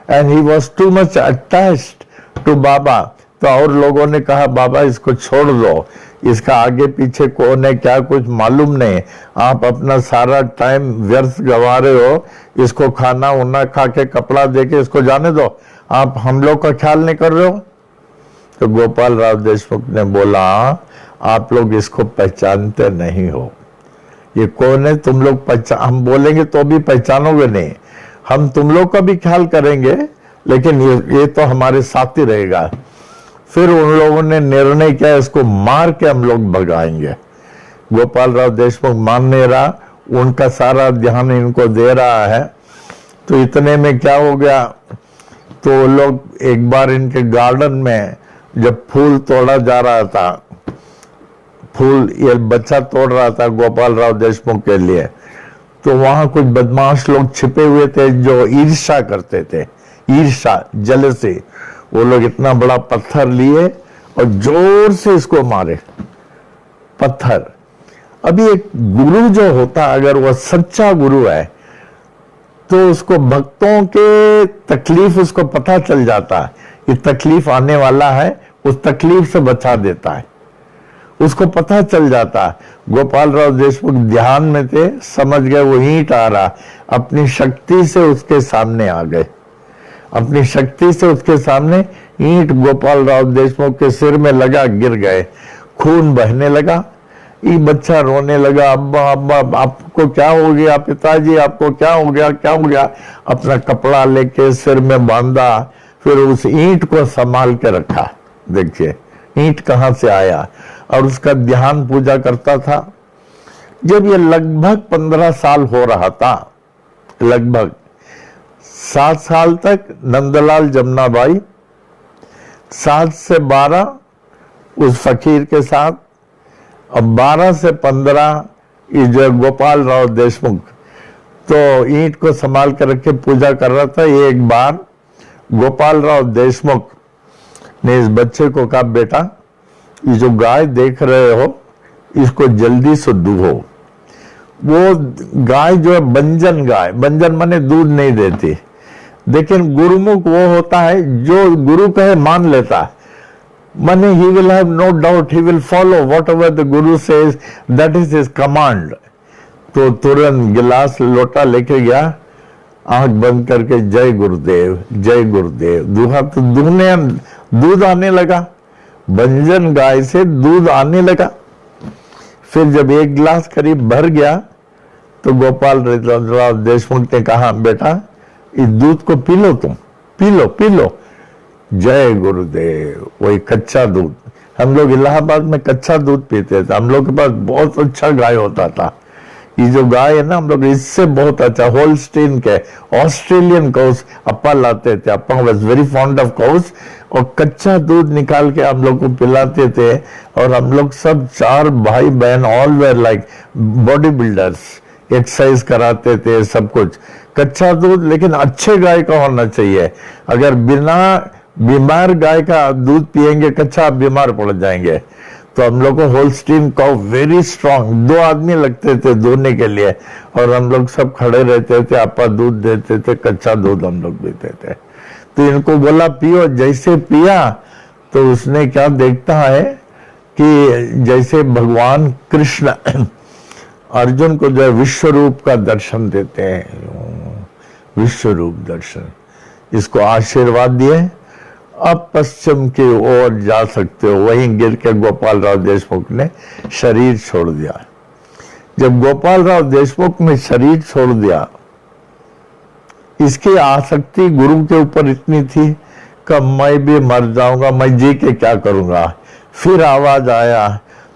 and he was too much attached to Baba. तो और लोगों ने कहा बाबा इसको छोड़ दो, इसका आगे पीछे कौन है क्या कुछ मालूम नहीं, आप अपना सारा टाइम व्यर्थ गंवा रहे हो, इसको खाना उना खा के कपड़ा दे के इसको जाने दो, आप हम लोग का ख्याल नहीं कर रहे हो। तो गोपाल राव देशमुख ने बोला आप लोग इसको पहचानते नहीं हो, ये कौन है तुम लोग हम बोलेंगे तो भी पहचानोगे नहीं, हम तुम लोग का भी ख्याल करेंगे लेकिन ये तो हमारे साथ ही रहेगा। फिर उन लोगों ने निर्णय किया इसको मार के हम लोग भगाएंगे। गोपाल राव देशमुख मान नहीं रहा, उनका सारा ध्यान इनको दे रहा है। तो इतने में क्या हो गया, तो लोग एक बार इनके गार्डन में जब फूल तोड़ा जा रहा था, फूल ये बच्चा तोड़ रहा था गोपाल राव देशमुख के लिए, तो वहां कुछ बदमाश लोग छिपे हुए थे जो ईर्ष्या करते थे, ईर्ष्या जेलसी। वो लोग इतना बड़ा पत्थर लिए और जोर से इसको मारे पत्थर। अभी एक गुरु जो होता अगर वह सच्चा गुरु है तो उसको भक्तों के तकलीफ उसको पता चल जाता है, ये तकलीफ आने वाला है, उस तकलीफ से बचा देता है, उसको पता चल जाता है। गोपाल राव देशमुख ध्यान में थे, समझ गए वो ईंट आ रहा, अपनी शक्ति से उसके सामने आ गए, अपनी शक्ति से उसके सामने ईंट गोपाल राव देशमुख के सिर में लगा, गिर गए, खून बहने लगा। ये बच्चा रोने लगा, अब्बा अब्बा आपको क्या हो गया, पिताजी आपको क्या हो गया, क्या हो गया। अपना कपड़ा लेके सिर में बांधा, फिर उस ईंट को संभाल के रखा। देखिए ईंट कहां से आया, और उसका ध्यान पूजा करता था। जब ये लगभग 15 साल हो रहा था, लगभग 7 साल तक नंदलाल जमुनाबाई, 7 से 12 उस फकीर के साथ, अब 12 से 15 ये जो गोपाल राव देशमुख तो ईंट को संभाल कर रख के पूजा कर रहा था। एक बार गोपाल राव देशमुख ने इस बच्चे को कहा बेटा ये जो गाय देख रहे हो इसको जल्दी से दुहो। वो गाय जो है बंजन गाय, बंजन माने दूध नहीं देती, लेकिन गुरुमुख वो होता है जो गुरु कहे मान लेता है, माने he will have no doubt, he will follow whatever the guru says, that is his command। तो तुरंत गिलास लोटा लेके गया, आंख बंद करके जय गुरुदेव जय गुरुदेव दुहा, तो दूध आने लगा, बंजन गाय से दूध आने लगा। फिर जब एक गिलास करीब भर गया तो गोपाल राव देशमुख ने कहा बेटा इस दूध को पी लो, तुम पी लो पी लो। जय गुरुदेव। वही कच्चा दूध, हम लोग इलाहाबाद में कच्चा दूध पीते थे, हम लोग के पास बहुत अच्छा गाय होता था। ये जो गाय है ना, हम लोग इससे बहुत अच्छा, होल्स्टीन के ऑस्ट्रेलियन काउस अप्पा लाते थे, Appa was very fond of cows, और कच्चा दूध निकाल के हम लोग को पिलाते थे। और हम लोग सब 4 भाई बहन all where like body builders, exercise कराते थे, सब कुछ कच्चा दूध, लेकिन अच्छे गाय का होना चाहिए। अगर बिना बीमार गाय का दूध पिएंगे कच्चा, आप बीमार पड़ जाएंगे। तो हम लोग को होल्स्टीन काउ वेरी स्ट्रांग, 2 आदमी लगते थे धोने के लिए, और हम लोग सब खड़े रहते थे, आपा दूध देते थे, कच्चा दूध हम लोग पीते थे। तो इनको बोला पियो, जैसे पिया तो उसने क्या देखता है कि जैसे भगवान कृष्ण अर्जुन को जो है विश्व रूप का दर्शन देते हैं, विश्व रूप दर्शन, इसको आशीर्वाद दिए। अब पश्चिम की ओर जा सकते हो। वहीं गिर के गोपाल राव देशमुख ने शरीर छोड़ दिया। जब गोपाल राव देशमुख ने शरीर छोड़ दिया, इसकी आसक्ति गुरु के ऊपर इतनी थी कि मैं भी मर जाऊंगा, मैं जी के क्या करूंगा। फिर आवाज आया,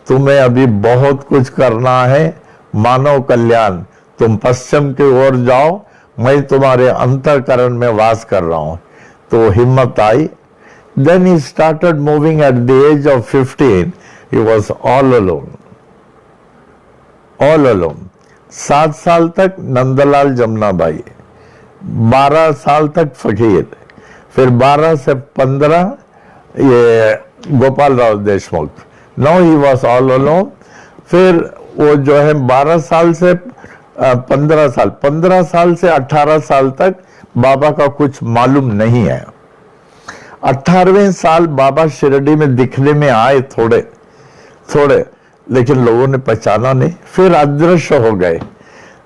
तुम्हें अभी बहुत कुछ करना है, मानव कल्याण, तुम पश्चिम की ओर जाओ, मैं तुम्हारे अंतःकरण में वास कर रहा हूं। तो हिम्मत आई। Then he started moving at the age of 15. He was all alone. All alone. 7 साल तक नंदलाल जमुनाबाई, 12 साल तक फकीर, फिर 12 से 15 ये Gopal Rao Deshmukh. Now he was all alone. फिर वो जो है 12 साल से 15 साल, 15 साल से 18 साल तक बाबा का कुछ मालूम नहीं है। 18वें साल बाबा शिरडी में दिखने में आए थोड़े थोड़े, लेकिन लोगों ने पहचाना नहीं, फिर अदृश्य हो गए।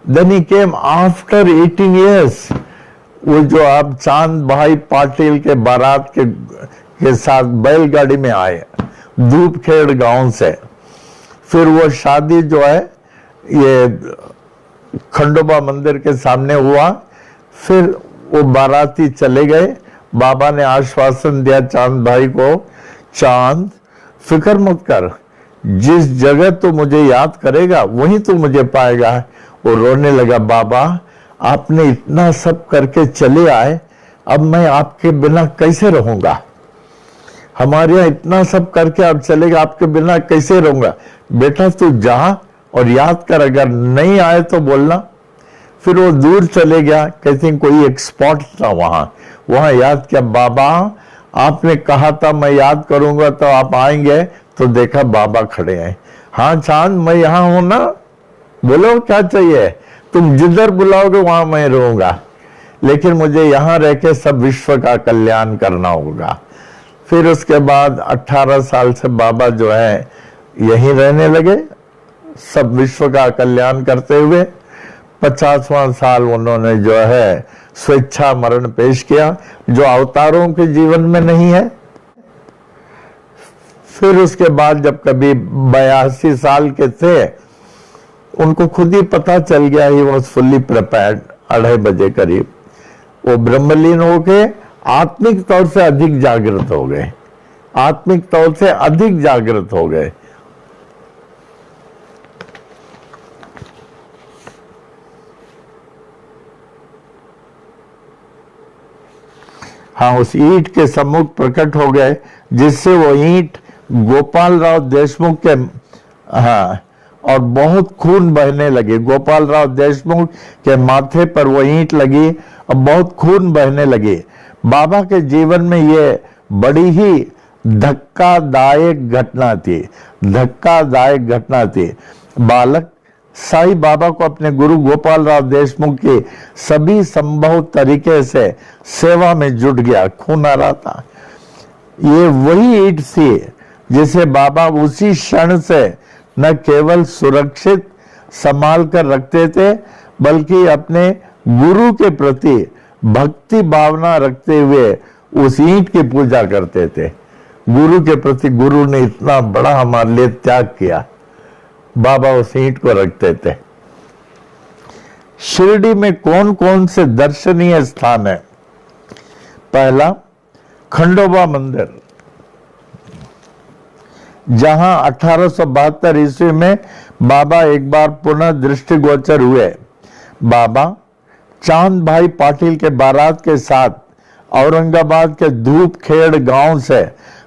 Then he came after 18 years. वो जो आप चांद भाई पाटिल के बारात के साथ बैलगाड़ी में आए धूपखेड़ गांव से। फिर वो शादी जो है ये खंडोबा मंदिर के सामने हुआ। फिर वो बाराती चले गए। बाबा ने आश्वासन दिया चांद भाई को, चांद फिक्र मत कर, जिस जगह तू मुझे याद करेगा वहीं तू मुझे पाएगा। वो रोने लगा, बाबा आपने इतना सब करके चले आए, अब मैं आपके बिना कैसे रहूंगा। हमारे यहाँ इतना सब करके आप चलेगा, आपके बिना कैसे रहूंगा। बेटा तू जा और याद कर, अगर नहीं आए तो बोलना। फिर वो दूर चले गया। कहते हैं कोई एक स्पॉट था वहां याद किया, बाबा आपने कहा था मैं याद करूंगा तो आप आएंगे, तो देखा बाबा खड़े हैं। हाँ चांद मैं यहाँ हूं ना, बोलो क्या चाहिए, तुम जिधर बुलाओगे वहां मैं रहूंगा, लेकिन मुझे यहाँ रह के सब विश्व का कल्याण करना होगा। फिर उसके बाद 18 साल से बाबा जो है यहीं रहने लगे, सब विश्व का कल्याण करते हुए। 50वां साल उन्होंने जो है स्वेच्छा मरण पेश किया, जो अवतारों के जीवन में नहीं है। फिर उसके बाद जब कभी 82 साल के थे, उनको खुद ही पता चल गया, ही वॉज फुल्ली प्रिपेयर्ड। 2:30 बजे करीब वो ब्रह्मलीन होके आत्मिक तौर से अधिक जागृत हो गए, आत्मिक तौर से अधिक जागृत हो गए। हाँ, उस ईंट के सम्मुख प्रकट हो गए, जिससे वो ईंट गोपाल राव देशमुख के, हाँ, और बहुत खून बहने लगे। गोपाल राव देशमुख के माथे पर वो ईंट लगी और बहुत खून बहने लगी। बाबा के जीवन में ये बड़ी ही धक्कादायक घटना थी, धक्कादायक घटना थी। बालक साईं बाबा को अपने गुरु गोपाल राव देशमुख की सभी संभव तरीके से सेवा में जुट गया, खून आ रहा था। ये वही ईंट थी जिसे बाबा उसी क्षण से न केवल सुरक्षित संभाल कर रखते थे, बल्कि अपने गुरु के प्रति भक्ति भावना रखते हुए उस ईंट की पूजा करते थे। गुरु के प्रति, गुरु ने इतना बड़ा हमारे लिए त्याग किया, बाबा उस ईंट को रखते थे। शिरडी में कौन कौन से दर्शनीय स्थान है? पहला, खंडोबा मंदिर, जहां 1872 ईस्वी में बाबा एक बार पुनः दृष्टिगोचर हुए। बाबा चांद भाई पाटिल के बारात के साथ औरंगाबाद के धूपखेड़ गांव से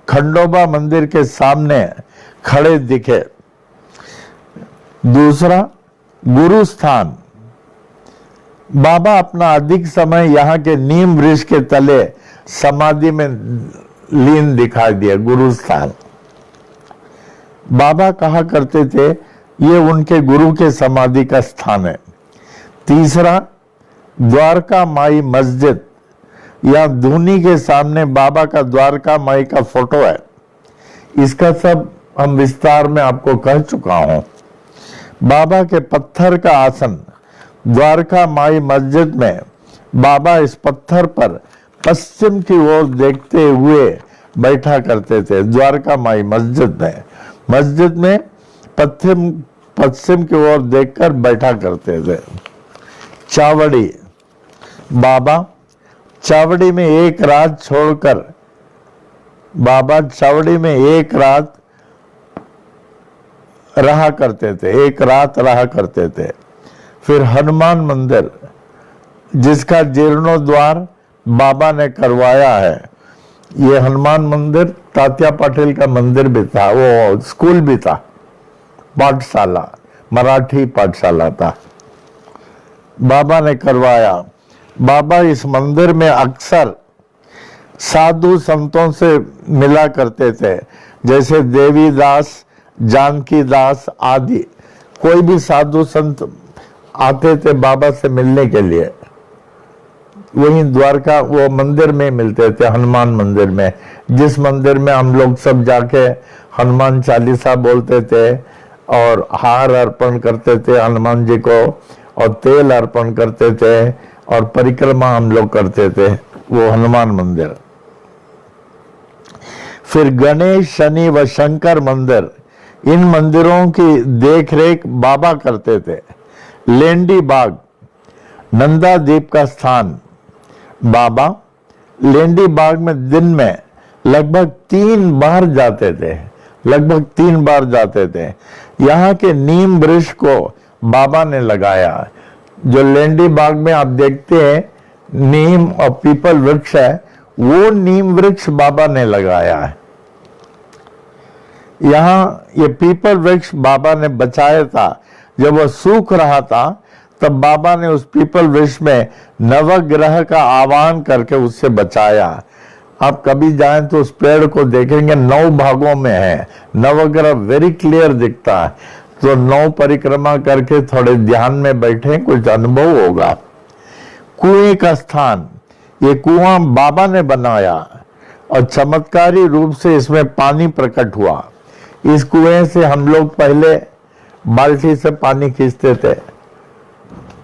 खंडोबा मंदिर के सामने खड़े दिखे। दूसरा, गुरु स्थान, बाबा अपना अधिक समय यहाँ के नीम वृक्ष के तले समाधि में लीन दिखाई दिए। गुरु स्थान, बाबा कहा करते थे ये उनके गुरु के समाधि का स्थान है। तीसरा, द्वारका माई मस्जिद, या धूनी के सामने बाबा का द्वारका माई का फोटो है। इसका सब हम विस्तार में आपको कह चुका हूं। बाबा के पत्थर का आसन द्वारका माई मस्जिद में, बाबा इस पत्थर पर पश्चिम की ओर देखते हुए बैठा करते थे। द्वारका माई मस्जिद में पश्चिम की ओर देखकर बैठा करते थे। चावड़ी, बाबा चावड़ी में एक रात छोड़कर, बाबा चावड़ी में एक रात रहा करते थे। फिर हनुमान मंदिर, जिसका जीर्णोद्वार बाबा ने करवाया है। ये हनुमान मंदिर तात्या पाटिल का मंदिर भी था, वो स्कूल भी था, पाठशाला, मराठी पाठशाला था, बाबा ने करवाया। बाबा इस मंदिर में अक्सर साधु संतों से मिला करते थे, जैसे देवीदास, जानकी दास आदि। कोई भी साधु संत आते थे बाबा से मिलने के लिए, वहीं द्वारका वो मंदिर में मिलते थे, हनुमान मंदिर में, जिस मंदिर में हम लोग सब जाके हनुमान चालीसा बोलते थे और हार अर्पण करते थे हनुमान जी को, और तेल अर्पण करते थे और परिक्रमा हम लोग करते थे, वो हनुमान मंदिर। फिर गणेश, शनि व शंकर मंदिर, इन मंदिरों की देखरेख बाबा करते थे। लेंडी बाग, नंदा दीप का स्थान, बाबा लेंडी बाग में दिन में लगभग 3 बार जाते थे। यहाँ के नीम वृक्ष को बाबा ने लगाया। जो लेंडी बाग में आप देखते हैं नीम और पीपल वृक्ष है, वो नीम वृक्ष बाबा ने लगाया है। यहाँ ये पीपल वृक्ष बाबा ने बचाया था। जब वह सूख रहा था तब बाबा ने उस पीपल वृक्ष में नवग्रह का आह्वान करके उससे बचाया। आप कभी जाएं तो उस पेड़ को देखेंगे 9 भागों में है, नवग्रह वेरी क्लियर दिखता है। तो 9 परिक्रमा करके थोड़े ध्यान में बैठे, कुछ अनुभव होगा। कुएं का स्थान, ये कुआं बाबा ने बनाया और चमत्कारी रूप से इसमें पानी प्रकट हुआ। इस कुएं से हम लोग पहले बाल्टी से पानी खींचते थे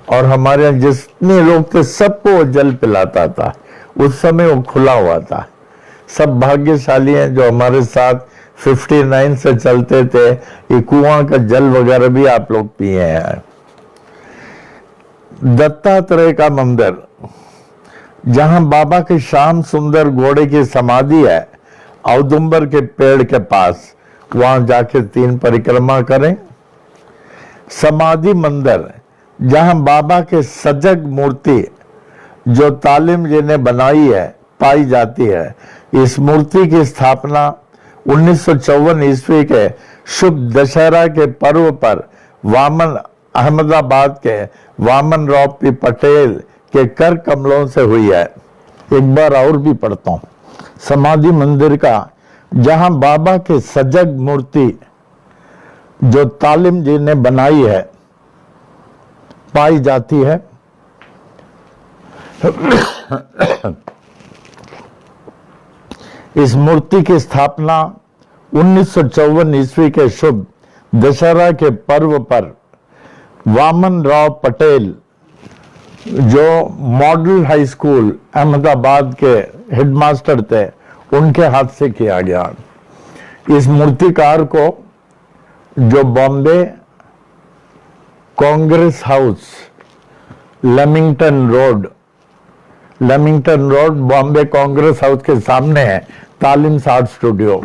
और हमारे यहाँ जितने लोग थे सबको वो जल पिलाता था। उस समय वो खुला हुआ था। सब भाग्यशाली हैं जो हमारे साथ 59 से चलते थे। ये कुआं का जल वगैरह भी आप लोग पिए हैं। दत्तात्रेय का मंदिर, जहां बाबा के श्याम सुंदर घोड़े की समाधि है, औदुंबर के पेड़ के पास, वहां जाके 3 परिक्रमा करें। समाधि मंदिर, जहां बाबा के सजग मूर्ति जो तालिम जी ने बनाई है पाई जाती है। इस मूर्ति की स्थापना 1954 ईस्वी के शुभ दशहरा के पर्व पर वामन अहमदाबाद के वामन राव पी पटेल के कर कमलों से हुई है। एक बार और भी पढ़ता हूं। समाधि मंदिर का, जहां बाबा के सजग मूर्ति जो तालिम जी ने बनाई है पाई जाती है। इस मूर्ति की स्थापना 1954 ईस्वी के शुभ दशहरा के पर्व पर वामन राव पटेल, जो मॉडल हाई स्कूल अहमदाबाद के हेडमास्टर थे, उनके हाथ से किया गया। इस मूर्तिकार को, जो Bombay Congress House Lamington Road Bombay Congress House के सामने है तालिम आर्ट स्टूडियो,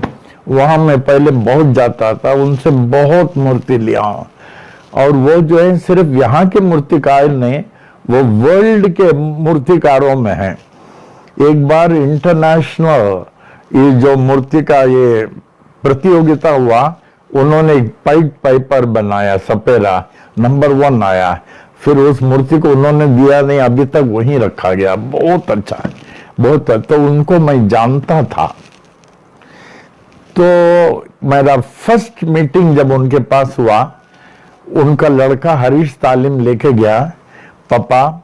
वहां मैं पहले बहुत जाता था, उनसे बहुत मूर्ति लिया। और वो जो है सिर्फ यहाँ के मूर्तिकार नहीं, वो वर्ल्ड के मूर्तिकारों में है। एक बार इंटरनेशनल ये जो मूर्ति का ये प्रतियोगिता हुआ, उन्होंने एक पाइट पाइपर बनाया, सपेरा नंबर 1 आया। फिर उस मूर्ति को उन्होंने दिया नहीं, अभी तक वहीं रखा गया। बहुत अच्छा है, बहुत अच्छा। तो उनको मैं जानता था। तो मेरा फर्स्ट मीटिंग जब उनके पास हुआ, उनका लड़का हरीश तालिम लेके गया, पापा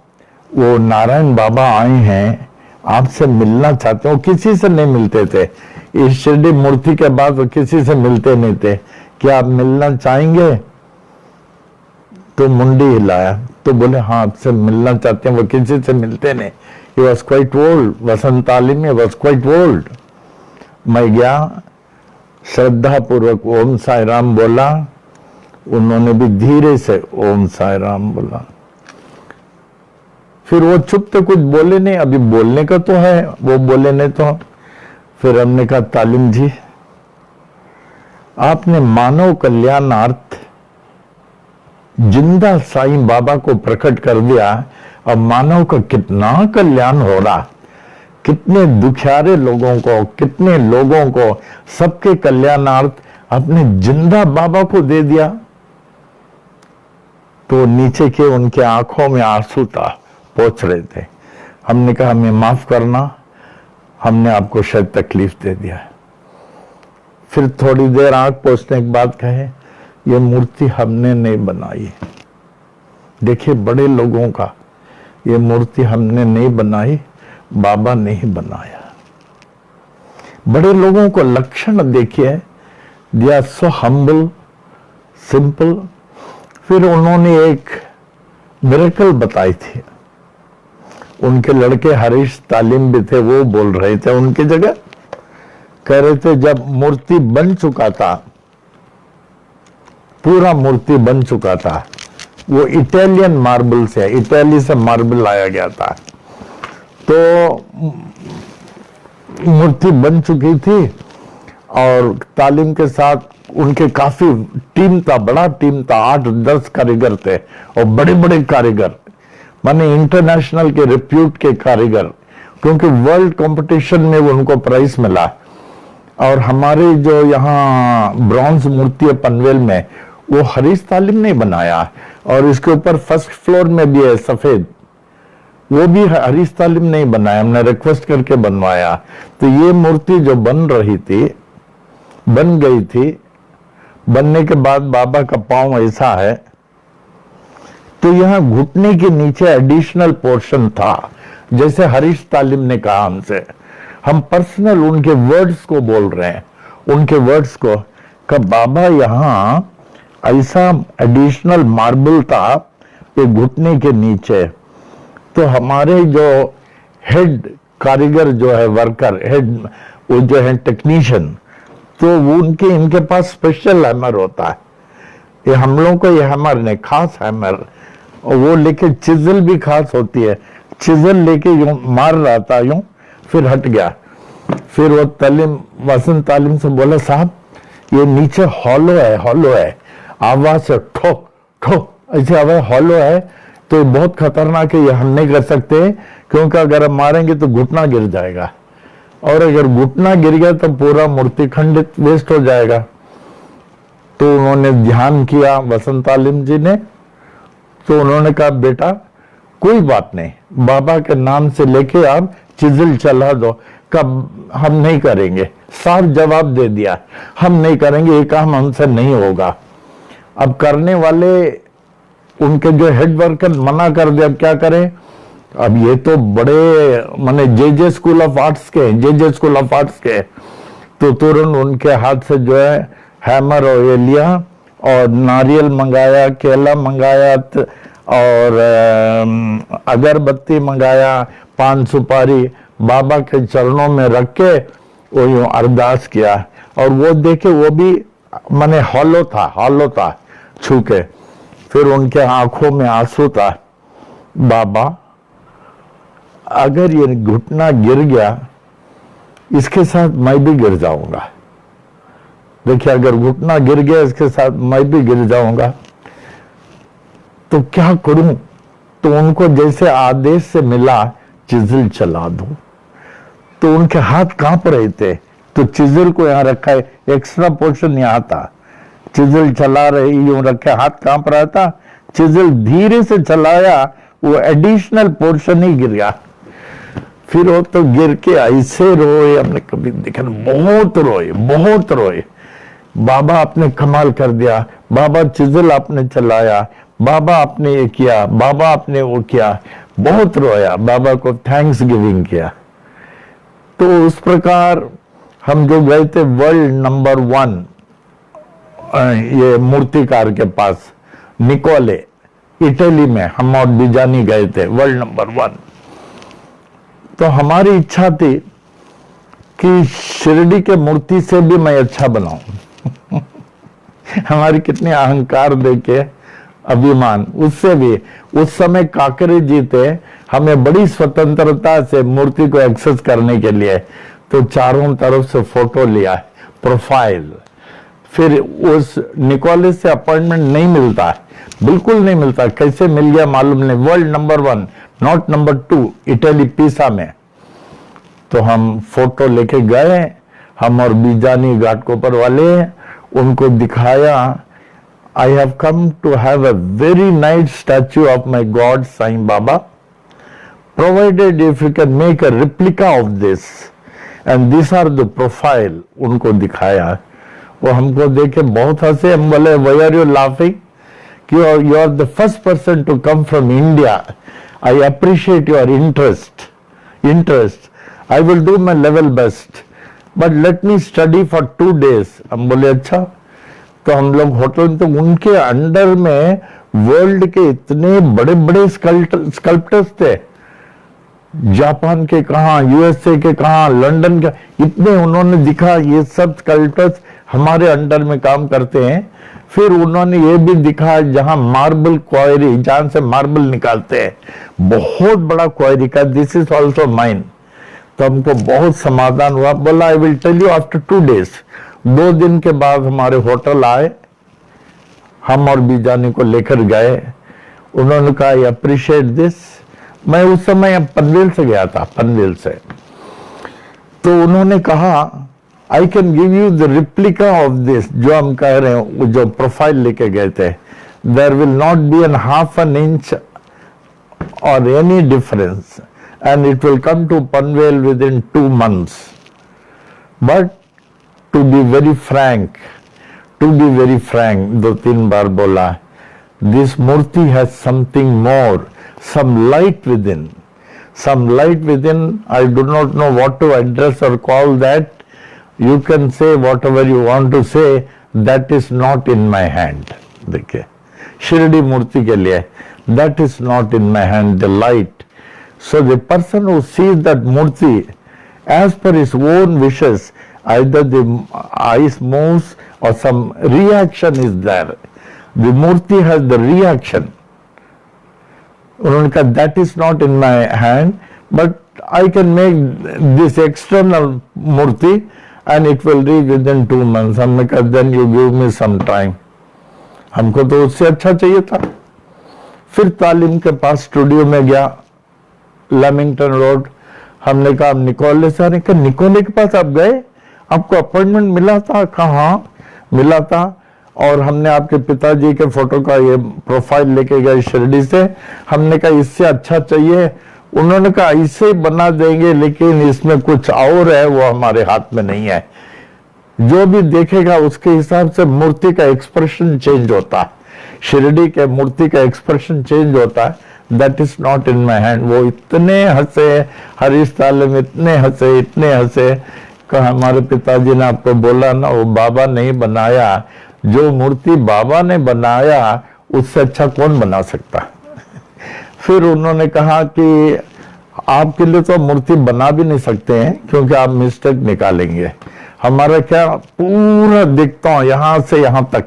वो नारायण बाबा आए हैं, आपसे मिलना चाहते हो। किसी से नहीं मिलते थे, इस शिरडी मूर्ति के बाद वो किसी से मिलते नहीं थे। क्या आप मिलना चाहेंगे? तो मुंडी हिलाया, तो बोले हाँ आपसे मिलना चाहते हैं। वो किसी से मिलते नहीं। He was quite old, वसंत तालीम में was quite old। मैं गया, श्रद्धा पूर्वक ओम साई राम बोला, उन्होंने भी धीरे से ओम साई राम बोला। फिर वो चुप थे, कुछ बोले नहीं। अभी बोलने का तो है, वो बोले नहीं तो। फिर हमने कहा तालिम जी, आपने मानव कल्याणार्थ जिंदा साईं बाबा को प्रकट कर दिया। अब मानव का कितना कल्याण हो रहा, कितने दुखियारे लोगों को, कितने लोगों को, सबके कल्याणार्थ आपने जिंदा बाबा को दे दिया। तो नीचे के उनके आंखों में आंसू था, पोंछ रहे थे। हमने कहा हमें माफ करना, हमने आपको शायद तकलीफ दे दिया। फिर थोड़ी देर आंख पोंछने के बाद कहे ये मूर्ति हमने नहीं बनाई। देखिए बड़े लोगों का, ये मूर्ति हमने नहीं बनाई, बाबा ने ही बनाया। बड़े लोगों को लक्षण देखिए, they are so humble, simple. फिर उन्होंने एक मिरेकल बताई थी। उनके लड़के हरीश तालिम भी थे, वो बोल रहे थे उनकी जगह। कह रहे थे जब मूर्ति बन चुका था, पूरा मूर्ति बन चुका था, वो इटालियन मार्बल से, इटाली से मार्बल लाया गया था। तो मूर्ति बन चुकी थी और तालीम के साथ उनके काफी टीम था, बड़ा टीम था, 8-10 कारीगर थे और बड़े बड़े कारीगर, माने इंटरनेशनल के रिप्यूट के कारीगर, क्योंकि वर्ल्ड कंपटीशन में उनको प्राइज मिला। और हमारे जो यहाँ ब्रॉन्ज मूर्ति है पनवेल में, वो हरीश तालिम ने बनाया। और इसके ऊपर फर्स्ट फ्लोर में भी है सफेद, वो भी हरीश तालिम ने बनाया, हमने रिक्वेस्ट करके बनवाया। तो ये मूर्ति जो बन रही थी, बन गई थी, बनने के बाद बाबा का पांव ऐसा है, तो यहाँ घुटने के नीचे एडिशनल पोर्शन था। जैसे हरीश तालिम ने कहा हमसे, हम पर्सनल उनके वर्ड्स को बोल रहे हैं, उनके वर्ड्स को, कि बाबा यहाँ ऐसा एडिशनल मार्बल था ये घुटने के नीचे। तो हमारे जो हेड कारीगर जो है, वर्कर हेड, वो जो है टेक्नीशियन, तो वो उनके इनके पास स्पेशल हैमर होता है। ये हम लोगों को ये हैमर नहीं, खास हैमर, और वो लेके चिजल भी खास होती है। चिजल लेके यूं मार रहा था, यूं, फिर हट गया। फिर वो तालिम, वसंत तालिम से बोला साहब ये नीचे हॉलो है, हॉलो है, आवाज से ठोक ठोक ऐसे आवाज, हॉलो है, तो बहुत खतरनाक है, ये हम नहीं कर सकते, क्योंकि अगर हम मारेंगे तो घुटना गिर जाएगा, और अगर घुटना गिर गया तो पूरा मूर्ति खंडित, वेस्ट हो जाएगा। तो उन्होंने ध्यान किया वसंत तालिम जी ने, तो उन्होंने कहा बेटा कोई बात नहीं, बाबा के नाम से लेके आप चिजल चला दो। कब हम नहीं करेंगे, साफ जवाब दे दिया, हम नहीं करेंगे, ये काम हमसे नहीं होगा। अब करने वाले उनके जो हेड वर्कर मना कर दे, अब क्या करें। अब ये तो बड़े माने जे स्कूल ऑफ आर्ट्स के, जे स्कूल ऑफ आर्ट्स के, तो तुरंत उनके हाथ से जो है हैमर और ये लिया, और नारियल मंगाया, केला मंगाया, और अगरबत्ती मंगाया, पान सुपारी बाबा के चरणों में रख के वो यूं अरदास किया। और वो देखे वो भी माने हॉलो था छू के। फिर उनके आंखों में आंसू था, बाबा अगर ये घुटना गिर गया, इसके साथ मैं भी गिर जाऊंगा। देखिए अगर घुटना गिर गया, इसके साथ मैं भी गिर जाऊंगा, तो क्या करूं। तो उनको जैसे आदेश से मिला चिजल चला दो, तो उनके हाथ कांप रहे थे। तो चिजल को यहां रखा है, एक्स्ट्रा पोर्शन यहां था, चिजल चला रहे, यूं रखे, हाथ कांप रहा था, चिजल धीरे से चलाया, वो एडिशनल पोर्शन ही गिर गया। फिर वो तो गिर के ऐसे रोए, हमने कभी देखा, बहुत रोए, बहुत रोए। बाबा आपने कमाल कर दिया, बाबा चिजल आपने चलाया, बाबा आपने ये किया, बाबा आपने वो किया, बहुत रोया, बाबा को थैंक्स गिविंग किया। तो उस प्रकार हम जो गए थे वर्ल्ड नंबर 1 ये मूर्तिकार के पास निकोले, इटली में, हम और बिजानी गए थे, वर्ल्ड नंबर 1। तो हमारी इच्छा थी कि शिरडी के मूर्ति से भी मैं अच्छा बनाऊं। हमारी कितनी अहंकार देखे, अभिमान, उससे भी उस समय काकरे जी थे, हमें बड़ी स्वतंत्रता से मूर्ति को एक्सेस करने के लिए, तो चारों तरफ से फोटो लिया, प्रोफाइल। फिर उस निकोले से अपॉइंटमेंट नहीं मिलता है, बिल्कुल नहीं मिलता, कैसे मिल गया मालूम नहीं। World number 1 not number 2 Italy पीसा में। तो हम फोटो लेके गए, हम और बीजानी घाटकोपर वाले, उनको दिखाया, I have come to have a very nice statue of my god Sai Baba, provided if you can make a replica of this and this are the profile. उनको दिखाया, वो हमको देखे बहुत हंसे। हम बोले why are you laughing, you are the first person to come from India, I appreciate your interest, I will do my level best, but let me study for 2 days। हम बोले अच्छा। तो हम लोग होटल में, तो उनके अंडर में वर्ल्ड के इतने बड़े बड़े स्कल्प्टर्स थे, जापान के कहा, यूएसए के कहा, लंदन के, इतने उन्होंने दिखा, ये सब स्कल्प्टर्स हमारे अंडर में काम करते हैं। फिर उन्होंने ये भी दिखा जहां मार्बल क्वायरी, जहां से मार्बल निकालते हैं, बहुत बड़ा क्वायरी का, दिस इज ऑल्सो माइन। तो हमको बहुत समाधान हुआ। बोला I will tell you after 2 days। 2 दिन के बाद हमारे होटल आए, हम और बीजानी को लेकर गए। उन्होंने कहा आई अप्रिशिएट दिस। मैं उस समय पनवेल से गया था, पनवेल से। तो उन्होंने कहा I can give you the replica of this, जो हम कह रहे हैं, जो प्रोफाइल लेके गए थे, there will not be an half an inch or any difference and it will come to Panvel within 2 months. But to be very frank, 2-3 बार बोला, this Murthy has something more, some light within. I do not know what to address or call that. You can say whatever you want to say, that is not in my hand. देखिए, शिरडी मूर्ति के लिए, that is not in my hand, the light. So the person who sees that murti as per his own wishes, either the eyes moves or some reaction is there. The murti has the reaction. उन्होंने कहा that is not in my hand, but I can make this external murti and it will reach within 2 months. हमने कहा then you give me some time. हमको तो उससे अच्छा चाहिए था। फिर तालीम के पास स्टूडियो में गया, लेमिंगटन रोड। हमने कहा निकोले से, निकोले के पास आप गए, आपको अपॉइंटमेंट मिला था? कहाँ मिला था? और हमने आपके पिताजी के फोटो का ये प्रोफाइल लेके गए शिरडी से। हमने कहा इससे अच्छा चाहिए। उन्होंने कहा इसे बना देंगे, लेकिन इसमें कुछ और है, वो हमारे हाथ में नहीं है। जो भी देखेगा उसके हिसाब से मूर्ति का एक्सप्रेशन चेंज होता है, शिरडी के मूर्ति का एक्सप्रेशन चेंज होता है। That is not in my hand. वो इतने हंसे, हरीश ताले में इतने हंसे कि हमारे पिताजी ने आपको बोला ना, वो बाबा नहीं बनाया, जो मूर्ति बाबा ने बनाया उससे अच्छा कौन बना सकता। फिर उन्होंने कहा कि आपके लिए तो मूर्ति बना भी नहीं सकते हैं, क्योंकि आप मिस्टेक निकालेंगे। हमारा क्या पूरा दिखता हूं यहां से यहां तक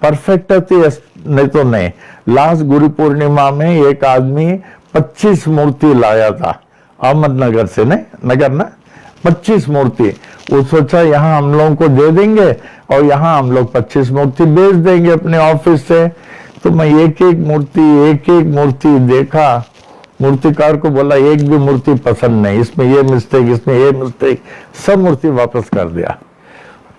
परफेक्ट है, नहीं तो नहीं। लास्ट गुरु पूर्णिमा में एक आदमी 25 मूर्ति लाया था अहमदनगर से, नहीं नगर ना, 25 मूर्ति। वो सोचा यहाँ हम लोगों को दे देंगे और यहाँ हम लोग 25 मूर्ति बेच देंगे अपने ऑफिस से। तो मैं एक एक मूर्ति देखा, मूर्तिकार को बोला एक भी मूर्ति पसंद नहीं, इसमें ये मिस्टेक, सब मूर्ति वापस कर दिया।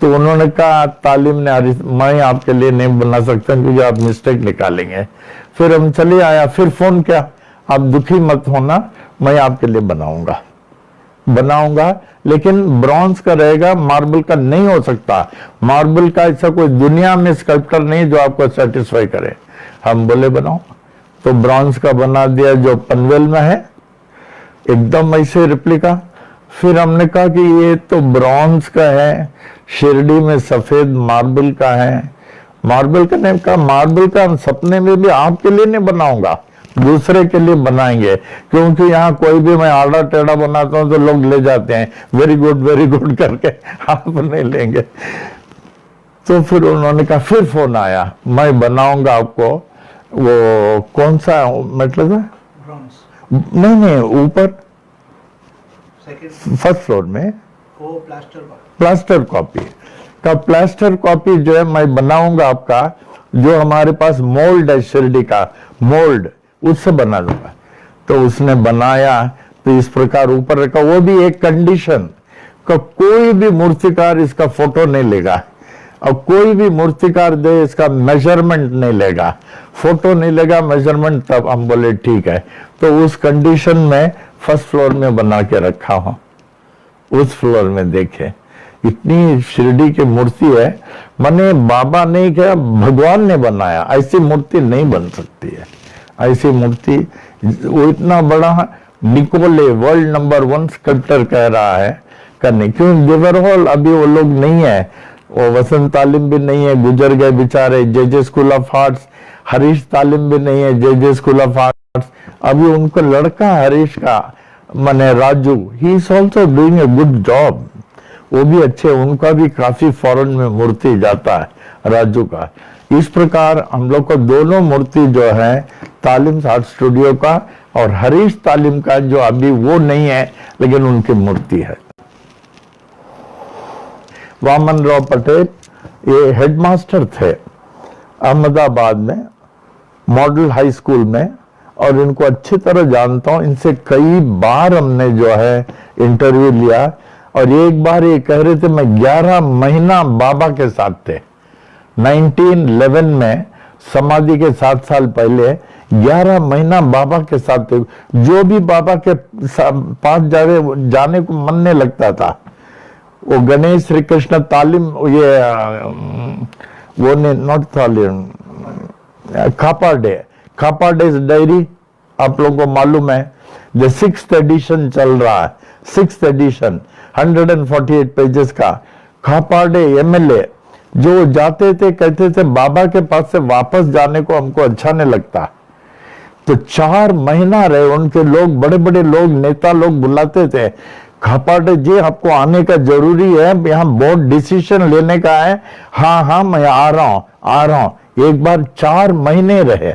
तो उन्होंने कहा तालीम ने, मैं आपके लिए नहीं बना सकता क्योंकि आप मिस्टेक निकालेंगे। फिर हम चले आया, फिर फोन किया, आप दुखी मत होना, मैं आपके लिए बनाऊंगा, लेकिन ब्रॉन्ज का रहेगा, मार्बल का नहीं हो सकता। मार्बल का ऐसा कोई दुनिया में स्कल्प्टर नहीं जो आपको सेटिस्फाई करे। हम बोले बनाओ, तो ब्रॉन्ज का बना दिया जो पनवेल में है, एकदम ऐसे रिप्लिका। फिर हमने कहा कि ये तो ब्रॉन्ज का है, शिरडी में सफेद मार्बल का है। मार्बल का नहीं, कहा मार्बल का हम सपने में भी आपके लिए नहीं बनाऊंगा, दूसरे के लिए बनाएंगे, क्योंकि यहाँ कोई भी मैं आड़ा टेढ़ा बनाता हूँ तो लोग ले जाते हैं, वेरी गुड करके, आप नहीं लेंगे। तो फिर उन्होंने कहा, फिर फोन आया, मैं बनाऊंगा आपको। वो कौन सा मतलब है? ब्रॉन्ज। नहीं, ऊपर सेकंड फर्स्ट फ्लोर में वो प्लास्टर का। प्लास्टर कॉपी का, प्लास्टर कॉपी जो है मैं बनाऊंगा आपका, जो हमारे पास मोल्ड है शिरडी का मोल्ड, उससे बना दूंगा। तो उसने बनाया, तो इस प्रकार ऊपर रखा। वो भी एक कंडीशन का, कोई भी मूर्तिकार इसका फोटो नहीं लेगा, और कोई भी मूर्तिकार दे इसका मेजरमेंट नहीं लेगा, फोटो नहीं लेगा, मेजरमेंट। तब हम बोले ठीक है। तो उस कंडीशन में फर्स्ट फ्लोर में बना के रखा हूं। उस फ्लोर में देखे इतनी शिरडी की मूर्ति है, माने बाबा ने क्या, भगवान ने बनाया, ऐसी मूर्ति नहीं बन सकती है। ऐसी मूर्ति वो इतना बड़ा निकोले वर्ल्ड नंबर 1 स्कल्प्टर कह रहा है करने, क्यों देवरहॉल अभी वो लोग नहीं है, वो वसंत तालिम भी नहीं है, गुजर गए बेचारे। जे स्कूल ऑफ आर्ट्स, हरीश तालिम भी नहीं है, जे स्कूल ऑफ आर्ट्स। अभी उनको लड़का हरीश का माने Raju, he is also doing a good job, वो भी अच्छे, उनका भी काफी फॉरेन में मूर्ति जाता है राजू का। इस प्रकार हम लोग को दोनों मूर्ति जो है, तालिम आर्ट स्टूडियो का और हरीश तालिम का, जो अभी वो नहीं है लेकिन उनकी मूर्ति है। वामन राव पटेल ये हेडमास्टर थे अहमदाबाद में मॉडल हाई स्कूल में, और इनको अच्छी तरह जानता हूं। इनसे कई बार हमने जो है इंटरव्यू लिया, और एक बार ये कह रहे थे मैं 11 महीना बाबा के साथ थे। 1911 में समाधि के 7 साल पहले 11 महीना बाबा के साथ थे। जो भी बाबा के पास जाने को मन नहीं लगता था। वो गणेश श्री कृष्ण तालिम, ये वो ने नॉट तालिम, खापाडे डायरी आप लोगों को मालूम है, द 6th एडिशन चल रहा है, 6th एडिशन 148 पेजेस का। खापाडे एमएलए जो जाते थे कहते थे बाबा के पास से वापस जाने को हमको अच्छा नहीं लगता। तो 4 महीना रहे, उनके लोग, बड़े बड़े लोग, नेता लोग बुलाते थे, खापाडे जी आपको आने का जरूरी है, यहाँ बहुत डिसीजन लेने का है। हाँ मैं आ रहा हूं। एक बार 4 महीने रहे।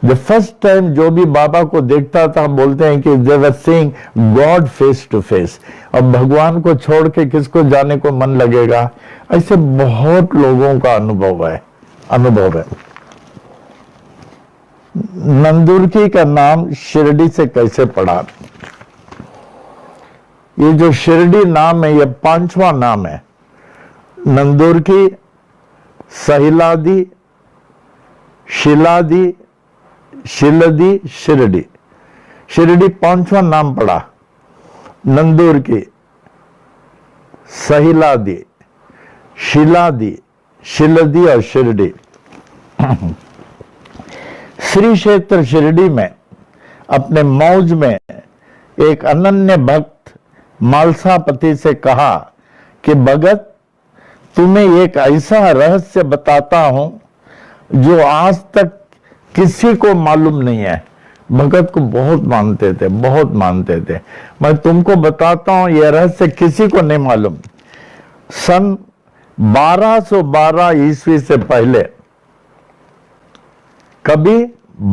द फर्स्ट टाइम जो भी बाबा को देखता था, बोलते हैं कि they were seeing God face to face. अब भगवान को छोड़ के किसको जाने को मन लगेगा? ऐसे बहुत लोगों का अनुभव है। नंदुर्की का नाम शिरडी से कैसे पड़ा? ये जो शिरडी नाम है, ये 5वां नाम है। नंदुर्की, सहिलादी, शिलादी, शिलदी, शिरडी। शिरडी 5वां नाम पड़ा। नंदुर्की, सहिलादी, शिलादी, शिलदी और शिरडी। श्री क्षेत्र शिरडी में अपने मौज में एक अनन्य भक्त मालसापति से कहा कि भगत, तुम्हें एक ऐसा रहस्य बताता हूं जो आज तक किसी को मालूम नहीं है। भगत को बहुत मानते थे। मैं तुमको बताता हूं, यह रहस्य किसी को नहीं मालूम। सन 1212 ईस्वी से पहले, कभी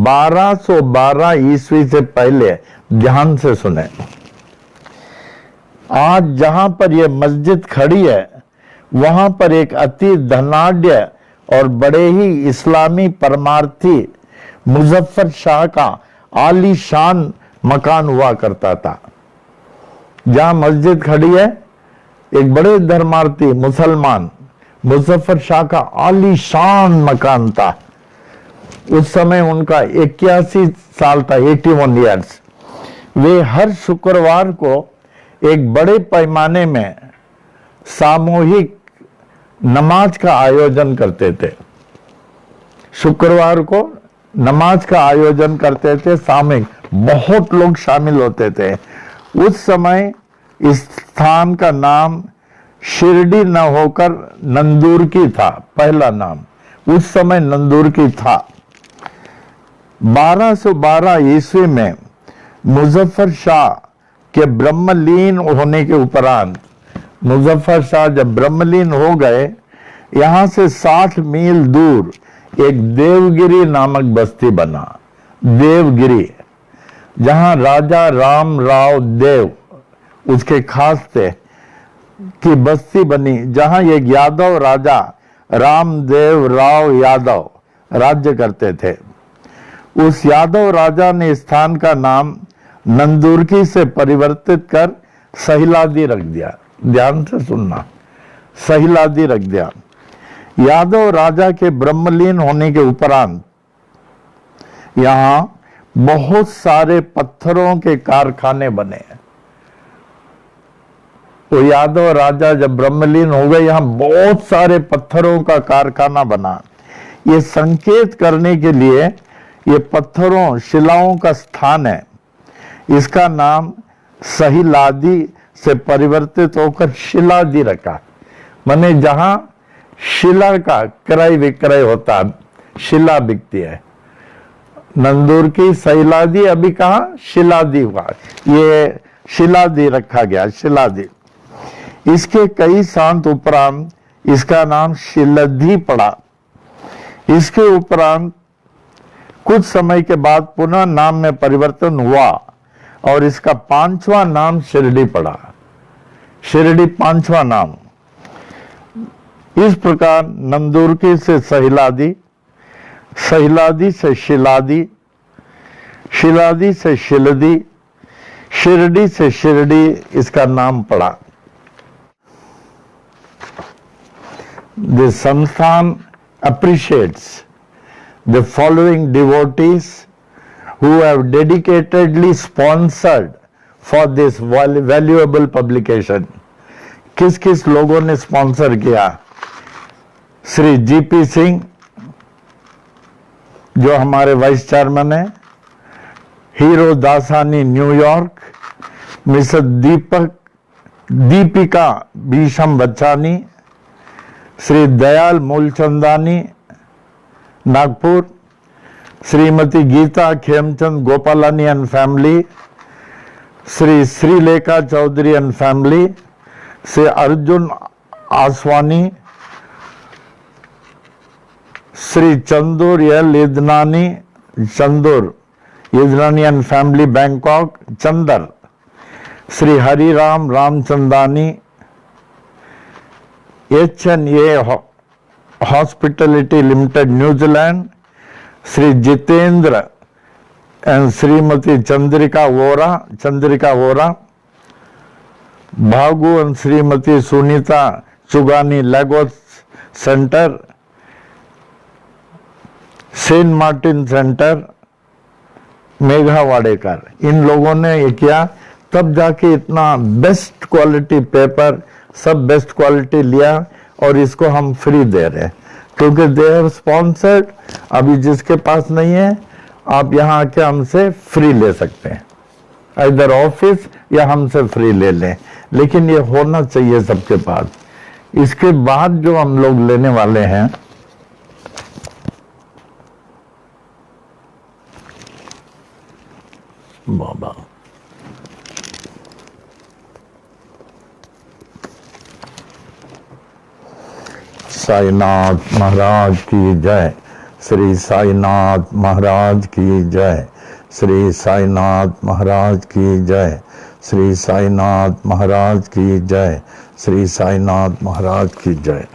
1212 ईस्वी से पहले, ध्यान से सुने, आज जहां पर यह मस्जिद खड़ी है, वहां पर एक अति धनाढ्य और बड़े ही इस्लामी परमार्थी मुजफ्फर शाह का आलीशान मकान हुआ करता था। जहां मस्जिद खड़ी है, एक बड़े धर्मार्थी मुसलमान मुजफ्फर शाह का आलीशान मकान था। उस समय उनका 81 साल था, 81 ईयर्स। वे हर शुक्रवार को एक बड़े पैमाने में सामूहिक नमाज का आयोजन करते थे। शुक्रवार को नमाज का आयोजन करते थे, सामूहिक, बहुत लोग शामिल होते थे। उस समय इस स्थान का नाम शिरडी न होकर नंदूर की था, पहला नाम उस समय नंदूर की था। 1212 ईस्वी में मुजफ्फर शाह के ब्रह्मलीन होने के उपरांत, मुजफ्फर शाह जब ब्रह्मलीन हो गए, यहां से 60 मील दूर एक देवगिरी नामक बस्ती बना, देवगिरी, जहां राजा राम राव देव उसके खास थे की बस्ती बनी, जहां एक यादव राजा रामदेव राव यादव राज्य करते थे। उस यादव राजा ने स्थान का नाम नंदुरकी से परिवर्तित कर सहिलादी रख दिया। ध्यान से सुनना, सहिलादी रख दिया। यादव राजा के ब्रह्मलीन होने के उपरांत यहां बहुत सारे पत्थरों के कारखाने बने। तो यादव राजा जब ब्रह्मलीन हो गए, यहां बहुत सारे पत्थरों का कारखाना बना। ये संकेत करने के लिए ये पत्थरों शिलाओं का स्थान है। इसका नाम सहिलादी से परिवर्तित होकर शिलादी रखा। माने जहां शिला का क्रय विक्रय होता, शिला बिकती है। नंदूर की सहिलादी, अभी कहा शिलादी हुआ, ये शिलादी रखा गया, शिलादी। इसके कई सांत उपरांत इसका नाम शिलधी पड़ा। इसके उपरांत कुछ समय के बाद पुनः नाम में परिवर्तन हुआ और इसका 5वां नाम शिरडी पड़ा। शिरडी 5वां नाम। इस प्रकार नंदुरकी से सहिलादी, सहिलादी से शिलादी, शिलादी से शिलदी, शिरडी से शिरडी इसका नाम पड़ा। This Sansthan appreciates the following devotees who have dedicatedly sponsored for this valuable publication. किस किस लोगों ने स्पॉन्सर किया? श्री जीपी सिंह जो हमारे वाइस चेयरमैन है, Hiro Dasani New York, Mrs Deepika Bhisham Bachchani, Shri Dayal Moolchandani Nagpur, Shrimati Geeta Khemchand Gopalani and family, Shri Shrilekha Chaudhary and family, Shri Arjun Aswani, Shri Chandur L Idnani, Chandur Idnani and family Bangkok Chandar, Shri Hariram Ramchandani, HNA hospitality limited New Zealand, Shri Jitendra and Shrimati Chandrika Vora, Bhagu and Shrimati Sunita Chugani Lagos centre, Saint Martin centre, Megha Wadekar. इन लोगों ने ये किया, तब जाके इतना बेस्ट क्वालिटी पेपर, सब बेस्ट क्वालिटी लिया और इसको हम फ्री दे रहे हैं क्योंकि दे हैव स्पॉन्सर्ड। अभी जिसके पास नहीं है, आप यहाँ आके हमसे फ्री ले सकते हैं, इधर ऑफिस या हमसे फ्री ले लें, लेकिन ये होना चाहिए सबके पास। इसके बाद जो हम लोग लेने वाले हैं, बाबा साईनाथ महाराज की जय, श्री साईनाथ महाराज की जय, श्री साईनाथ महाराज की जय, श्री साईनाथ महाराज की जय, श्री साईनाथ महाराज की जय।